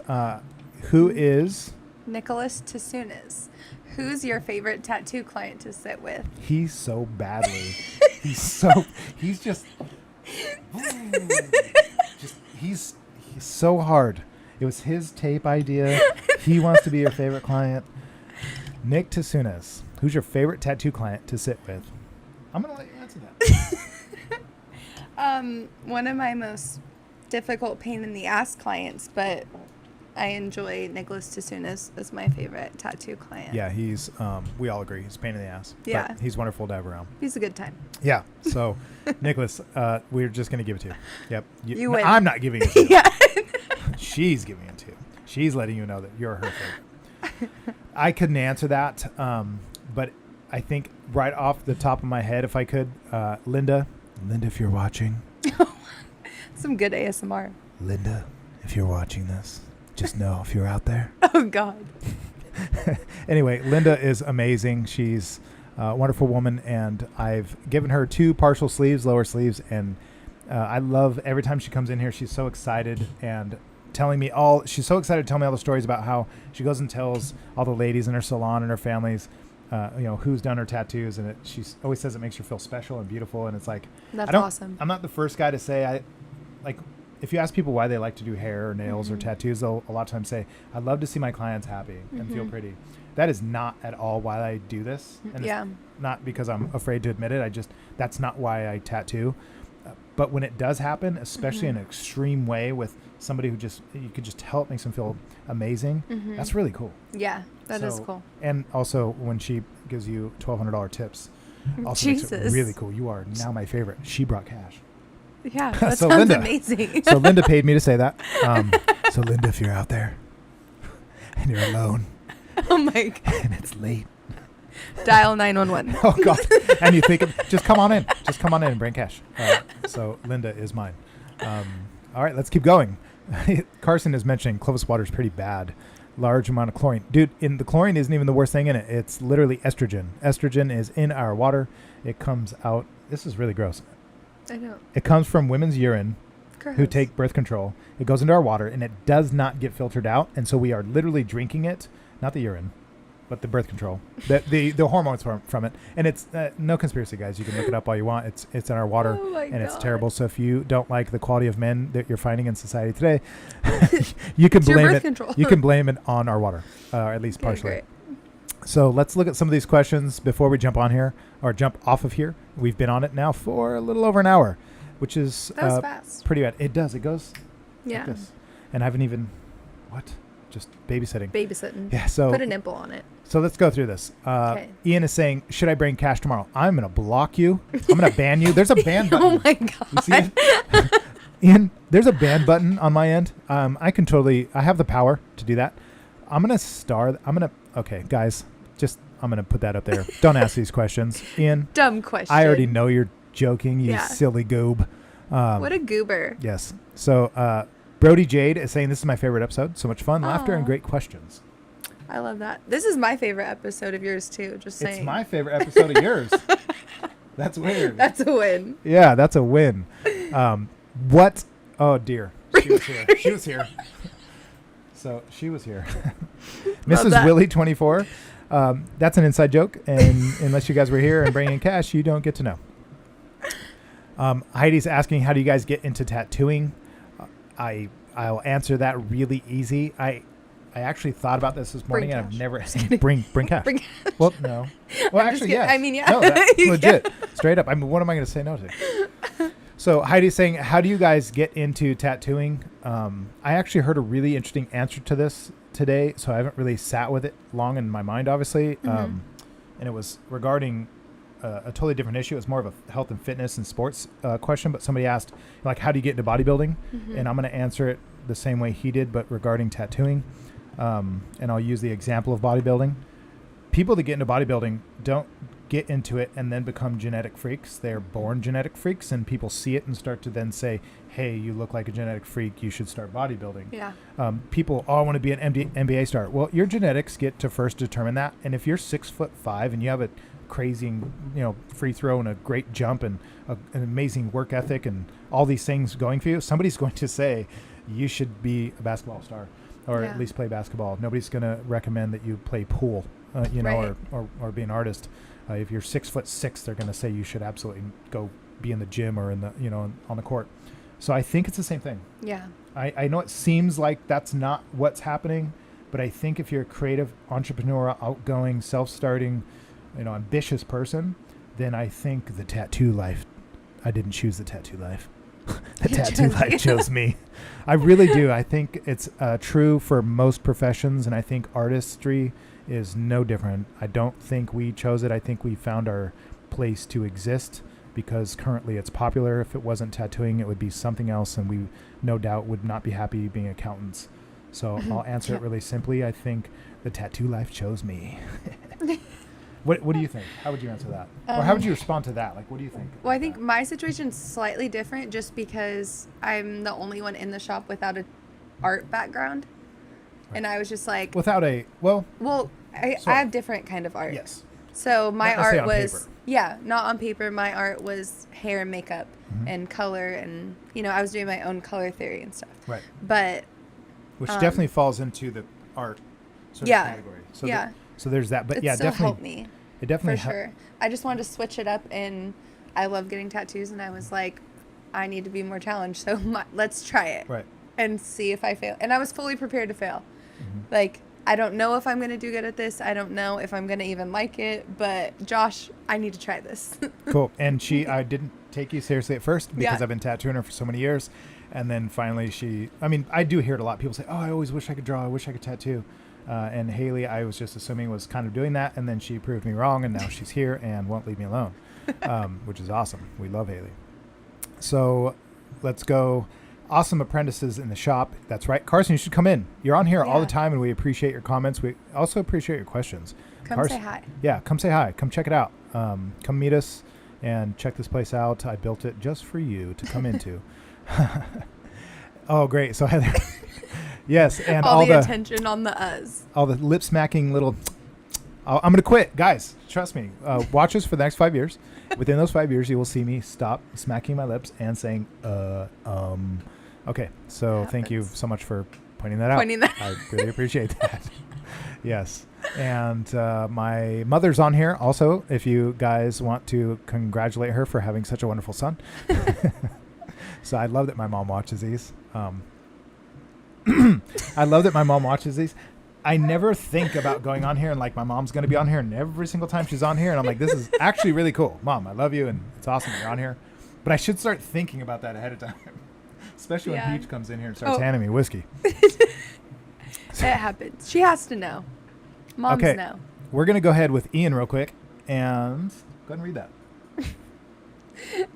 S1: Who is?
S2: Nicholas Tasunas. Who's your favorite tattoo client to sit with?
S1: He's so badly. he's so hard. It was his tape idea. He wants to be your favorite client. Nick Tasunas. Who's your favorite tattoo client to sit with? I'm going to let you answer
S2: that. One of my most difficult pain in the ass clients, but I enjoy Nicholas Tasunas as my favorite tattoo client.
S1: Yeah, he's, we all agree, he's a pain in the ass.
S2: Yeah.
S1: But he's wonderful to have around.
S2: He's a good time.
S1: Yeah. So, Nicholas, we're just going to give it to you. Yep.
S2: You win.
S1: I'm not giving it to you.
S2: Yeah.
S1: She's giving it to you. She's letting you know that you're her favorite. I couldn't answer that, but I think right off the top of my head, if I could, Linda, if you're watching.
S2: Some good ASMR.
S1: Linda, if you're watching this, just know if you're out there.
S2: Oh, God.
S1: Anyway, Linda is amazing. She's a wonderful woman, and I've given her 2 partial sleeves, lower sleeves, and I love every time she comes in here. She's so excited and she's so excited to tell me all the stories about how she goes and tells all the ladies in her salon and her families, who's done her tattoos, and she always says it makes her feel special and beautiful. And it's like,
S2: that's awesome.
S1: I'm not the first guy to say if you ask people why they like to do hair or nails or tattoos, they'll a lot of times say, I love to see my clients happy and feel pretty. That is not at all why I do this. And it's not because I'm afraid to admit it. That's not why I tattoo. But when it does happen, especially in an extreme way with somebody who you could just tell it makes them feel amazing, that's really cool.
S2: Yeah, that is cool.
S1: And also when she gives you $1,200 tips, also makes it really cool. You are now my favorite. She brought cash.
S2: Yeah, that
S1: so
S2: sounds
S1: Linda,
S2: amazing.
S1: So Linda paid me to say that. So Linda, if you're out there and you're alone.
S2: Oh my God.
S1: And it's late.
S2: Dial 911.
S1: Oh God. And you think, just come on in and bring cash. So Linda is mine. All right, let's keep going. Carson is mentioning Clovis water is pretty bad. Large amount of chlorine. Dude, the chlorine isn't even the worst thing in it. It's literally estrogen. Estrogen is in our water. It comes out. This is really gross.
S2: I know.
S1: It comes from women's urine who take birth control. It goes into our water, and it does not get filtered out. And so we are literally drinking it, not the urine, but the birth control, the hormones from it. And it's no conspiracy, guys. You can look it up all you want. It's in our water, and it's terrible. So if you don't like the quality of men that you're finding in society today, you can blame it. Control. You can blame it on our water, at least partially. Great. So let's look at some of these questions before we jump on here or jump off of here. We've been on it now for a little over an hour, which is fast. Pretty bad. It does. It goes like this. And I haven't even, just babysitting. Yeah. So
S2: put a nipple on it.
S1: So let's go through this. Okay. Ian is saying, should I bring cash tomorrow? I'm going to block you. I'm going to ban you. There's a ban button.
S2: Oh my God.
S1: You see it? Ian, there's a ban button on my end. I have the power to do that. Okay, guys. I'm going to put that up there. Don't ask these questions. Ian.
S2: Dumb question.
S1: I already know you're joking, you silly goob.
S2: What a goober.
S1: Yes. So Brody Jade is saying, this is my favorite episode. So much fun, laughter, and great questions.
S2: I love that. This is my favorite episode of yours, too. Just saying.
S1: It's my favorite episode of yours. That's weird.
S2: That's a win.
S1: Yeah, that's a win. What? Oh, dear. She was here. So she was here. Mrs. Willie 24. That's an inside joke, and unless you guys were here and bringing in cash, you don't get to know. Heidi's asking, how do you guys get into tattooing? I'll answer that really easy. I actually thought about this morning, and I've never bring cash. Well, no. Well, actually, yes.
S2: I mean, yeah.
S1: No, that's legit. Straight up. What am I going to say no to? So Heidi's saying, how do you guys get into tattooing? I actually heard a really interesting answer to this today, so I haven't really sat with it long in my mind, obviously. And it was regarding a totally different issue. It's more of a health and fitness and sports question, but somebody asked, like, how do you get into bodybuilding? And I'm going to answer it the same way he did, but regarding tattooing. And I'll use the example of bodybuilding. People that get into bodybuilding don't get into it and then become genetic freaks. They're born genetic freaks, and people see it and start to then say, hey, you look like a genetic freak, you should start bodybuilding.
S2: Yeah.
S1: People all want to be an NBA star. Well, your genetics get to first determine that. And if you're 6'5" and you have a crazy, free throw and a great jump and an amazing work ethic and all these things going for you, somebody's going to say you should be a basketball star or at least play basketball. Nobody's going to recommend that you play pool, right. or be an artist. If you're 6'6", they're going to say you should absolutely go be in the gym or in the, on the court. So I think it's the same thing.
S2: Yeah.
S1: I know it seems like that's not what's happening, but I think if you're a creative, entrepreneurial, outgoing, self-starting, ambitious person, then I think the tattoo life, I didn't choose the tattoo life. The tattoo life chose me. I really do. I think it's true for most professions, and I think artistry is no different. I don't think we chose it. I think we found our place to exist because currently it's popular. If it wasn't tattooing, it would be something else, and we no doubt would not be happy being accountants. So I'll answer it really simply. I think the tattoo life chose me. What do you think? How would you answer that? Or how would you respond to that? Like, what do you think?
S2: Well, I think my situation's slightly different just because I'm the only one in the shop without a art background.
S1: Right.
S2: And I was just like...
S1: Without a... Well,
S2: I have different kind of art.
S1: yes.
S2: So my
S1: Not necessarily
S2: art
S1: on
S2: was...
S1: paper.
S2: Yeah, not on paper. My art was hair and makeup and color. And, I was doing my own color theory and stuff.
S1: Right.
S2: But...
S1: Which definitely falls into the art sort of category. So so there's that. But
S2: it
S1: yeah,
S2: still
S1: definitely...
S2: helped me.
S1: It definitely...
S2: For sure. I just wanted to switch it up, and I love getting tattoos, and I was like, I need to be more challenged, so let's try it.
S1: Right.
S2: And see if I fail. And I was fully prepared to fail. Like, I don't know if I'm going to do good at this. I don't know if I'm going to even like it. But, Josh, I need to try this.
S1: Cool. And I didn't take you seriously at first because I've been tattooing her for so many years. And then finally I do hear it a lot. People say, oh, I always wish I could draw. I wish I could tattoo. And Haley, I was just assuming was kind of doing that. And then she proved me wrong. And now she's here and won't leave me alone, which is awesome. We love Haley. So let's go. Awesome apprentices in the shop. That's right. Carson, you should come in. You're on here all the time, and we appreciate your comments. We also appreciate your questions.
S2: Come say hi.
S1: Yeah, come say hi. Come check it out. Come meet us and check this place out. I built it just for you to come into. Oh, great. So Heather. Yes, and
S2: all the attention on the us.
S1: All the lip smacking little... I'm going to quit. Guys, trust me. Watch us for the next 5 years. Within those 5 years, you will see me stop smacking my lips and saying, Okay, so thank you so much for pointing that out. I really appreciate that. Yes. And my mother's on here also, if you guys want to congratulate her for having such a wonderful son. So I love that my mom watches these. I love that my mom watches these. I never think about going on here and like my mom's going to be on here, and every single time she's on here and I'm like, this is actually really cool. Mom, I love you and it's awesome you're on here. But I should start thinking about that ahead of time. Especially when Peach comes in here and starts handing me whiskey.
S2: It happens. She has to know. Moms know.
S1: We're going to go ahead with Ian real quick and go ahead and read that.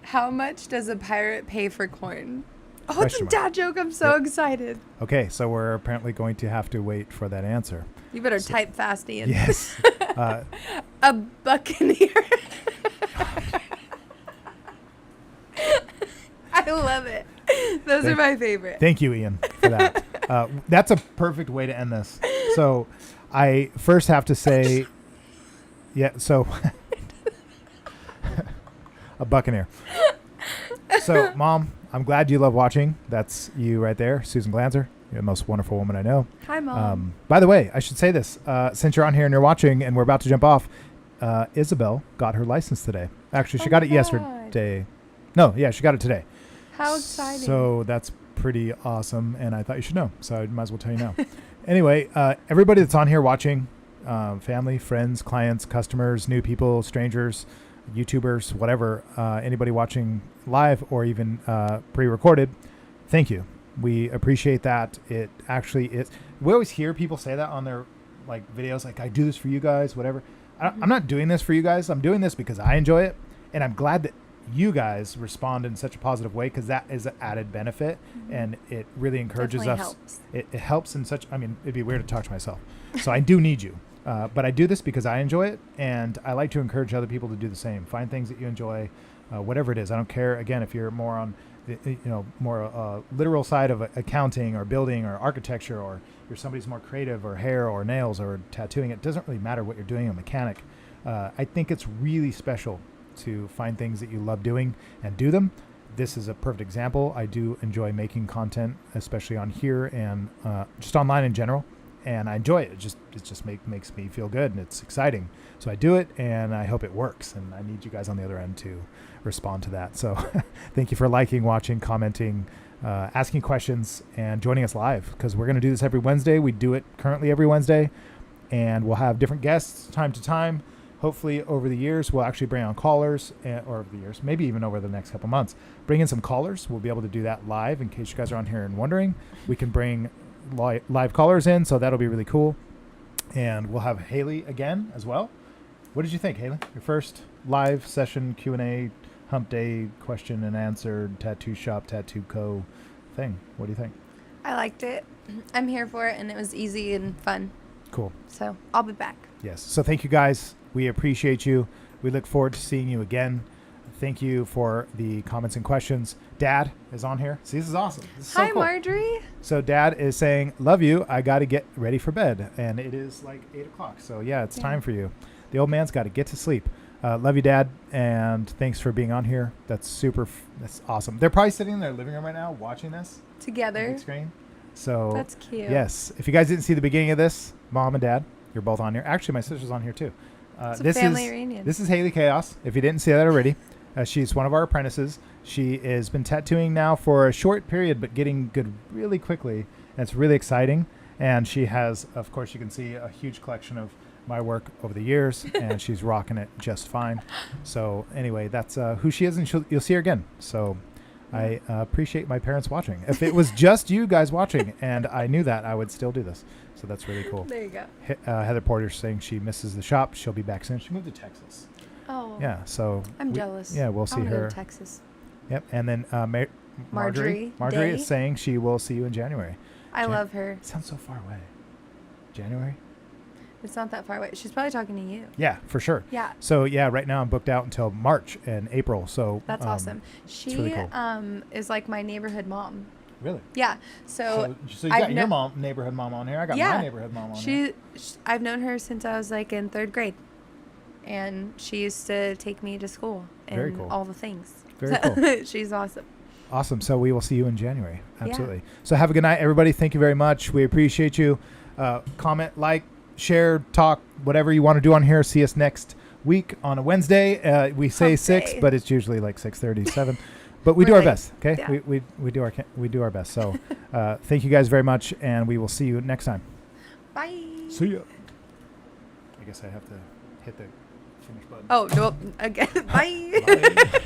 S2: How much does a pirate pay for corn? Oh, it's a dad joke. I'm so excited.
S1: Okay, so we're apparently going to have to wait for that answer.
S2: You better type fast, Ian.
S1: Yes.
S2: A buccaneer. I love it. Those are my favorite.
S1: Thank you, Ian, for that. That's a perfect way to end this. So I first have to say, a buccaneer. So, Mom, I'm glad you love watching. That's you right there, Susan Glanzer. You're the most wonderful woman I know.
S2: Hi, Mom.
S1: By the way, I should say this. Since you're on here and you're watching and we're about to jump off, Isabel got her license today. Actually, she got it yesterday. No, yeah, she got it today.
S2: How exciting.
S1: So that's pretty awesome, and I thought you should know, so I might as well tell you now. Anyway, everybody that's on here watching, family, friends, clients, customers, new people, strangers, YouTubers, whatever, anybody watching live or even pre-recorded, thank you. We appreciate that. It actually is. We always hear people say that on their videos, like, I do this for you guys, whatever. I'm not doing this for you guys. I'm doing this because I enjoy it, and I'm glad that you guys respond in such a positive way, because that is an added benefit, and it really encourages us.
S2: Helps.
S1: It helps in such. I mean, it'd be weird to talk to myself, so I do need you. But I do this because I enjoy it, and I like to encourage other people to do the same. Find things that you enjoy, whatever it is. I don't care. Again, if you're more on the more literal side of accounting or building or architecture, or you're somebody's more creative, or hair or nails or tattooing, it doesn't really matter what you're doing. A mechanic. I think it's really special to find things that you love doing and do them. This is a perfect example. I do enjoy making content, especially on here and just online in general, and I enjoy it. It just makes me feel good, and it's exciting. So I do it, and I hope it works, and I need you guys on the other end to respond to that. So thank you for liking, watching, commenting, asking questions, and joining us live, because we're going to do this every Wednesday. We do it currently every Wednesday, and we'll have different guests time to time. Hopefully over the years, we'll actually bring on callers, or over the years, maybe even over the next couple months, bring in some callers. We'll be able to do that live in case you guys are on here and wondering. We can bring live callers in, so that'll be really cool. And we'll have Haley again as well. What did you think, Haley? Your first live session Q&A, hump day, question and answer, tattoo shop, tattoo co thing. What do you think?
S2: I liked it. I'm here for it, and it was easy and fun.
S1: Cool.
S2: So I'll be back.
S1: Yes. So thank you guys. We appreciate you. We look forward to seeing you again. Thank you for the comments and questions. Dad is on here. See, this is awesome. This is so
S2: Hi,
S1: cool.
S2: Marjorie.
S1: So Dad is saying, love you. I got to get ready for bed. And it is like 8 o'clock. So yeah, it's time for you. The old man's got to get to sleep. Love you, Dad. And thanks for being on here. That's super. That's awesome. They're probably sitting in their living room right now watching this.
S2: Together.
S1: Big screen. So
S2: That's cute.
S1: yes. If you guys didn't see the beginning of this, Mom and Dad, you're both on here. Actually, my sister's on here too.
S2: It's a family reunion.
S1: This is Haley Chaos. If you didn't see that already, she's one of our apprentices. She has been tattooing now for a short period, but getting good really quickly. And it's really exciting. And she has, of course, you can see a huge collection of my work over the years, and she's rocking it just fine. So anyway, that's who she is, and you'll see her again. So I appreciate my parents watching. If it was just you guys watching and I knew that, I would still do this. So that's really cool.
S2: There you go.
S1: Heather Porter's saying she misses the shop. She'll be back soon. She moved to Texas.
S2: Oh.
S1: Yeah, so
S2: I'm jealous.
S1: Yeah, we'll see
S2: I wanna
S1: her.
S2: Go to Texas.
S1: Yep, and then Marjorie
S2: Day.
S1: is saying she will see you in January.
S2: I love her.
S1: It sounds so far away. January?
S2: It's not that far away. She's probably talking to you.
S1: Yeah, for sure.
S2: Yeah.
S1: So yeah, right now I'm booked out until March and April. So
S2: That's awesome. She
S1: really cool.
S2: Is like my neighborhood mom.
S1: Really?
S2: Yeah. So
S1: you got your mom, neighborhood mom on here. I got my neighborhood mom on here.
S2: I've known her since I was like in 3rd grade, and she used to take me to school and
S1: Very cool.
S2: all the things.
S1: Very cool.
S2: She's awesome.
S1: Awesome. So we will see you in January. Absolutely. Yeah. So have a good night, everybody. Thank you very much. We appreciate you. Comment, like, share, talk, whatever you want to do on here. See us next week on a Wednesday. We say 6, but it's usually like 6:37. But we do our best. Okay. Yeah. We do our best. So thank you guys very much, and we will see you next time.
S2: Bye.
S1: See ya. I guess I have to hit the finish button.
S2: Oh no! Again. Bye.
S1: Bye.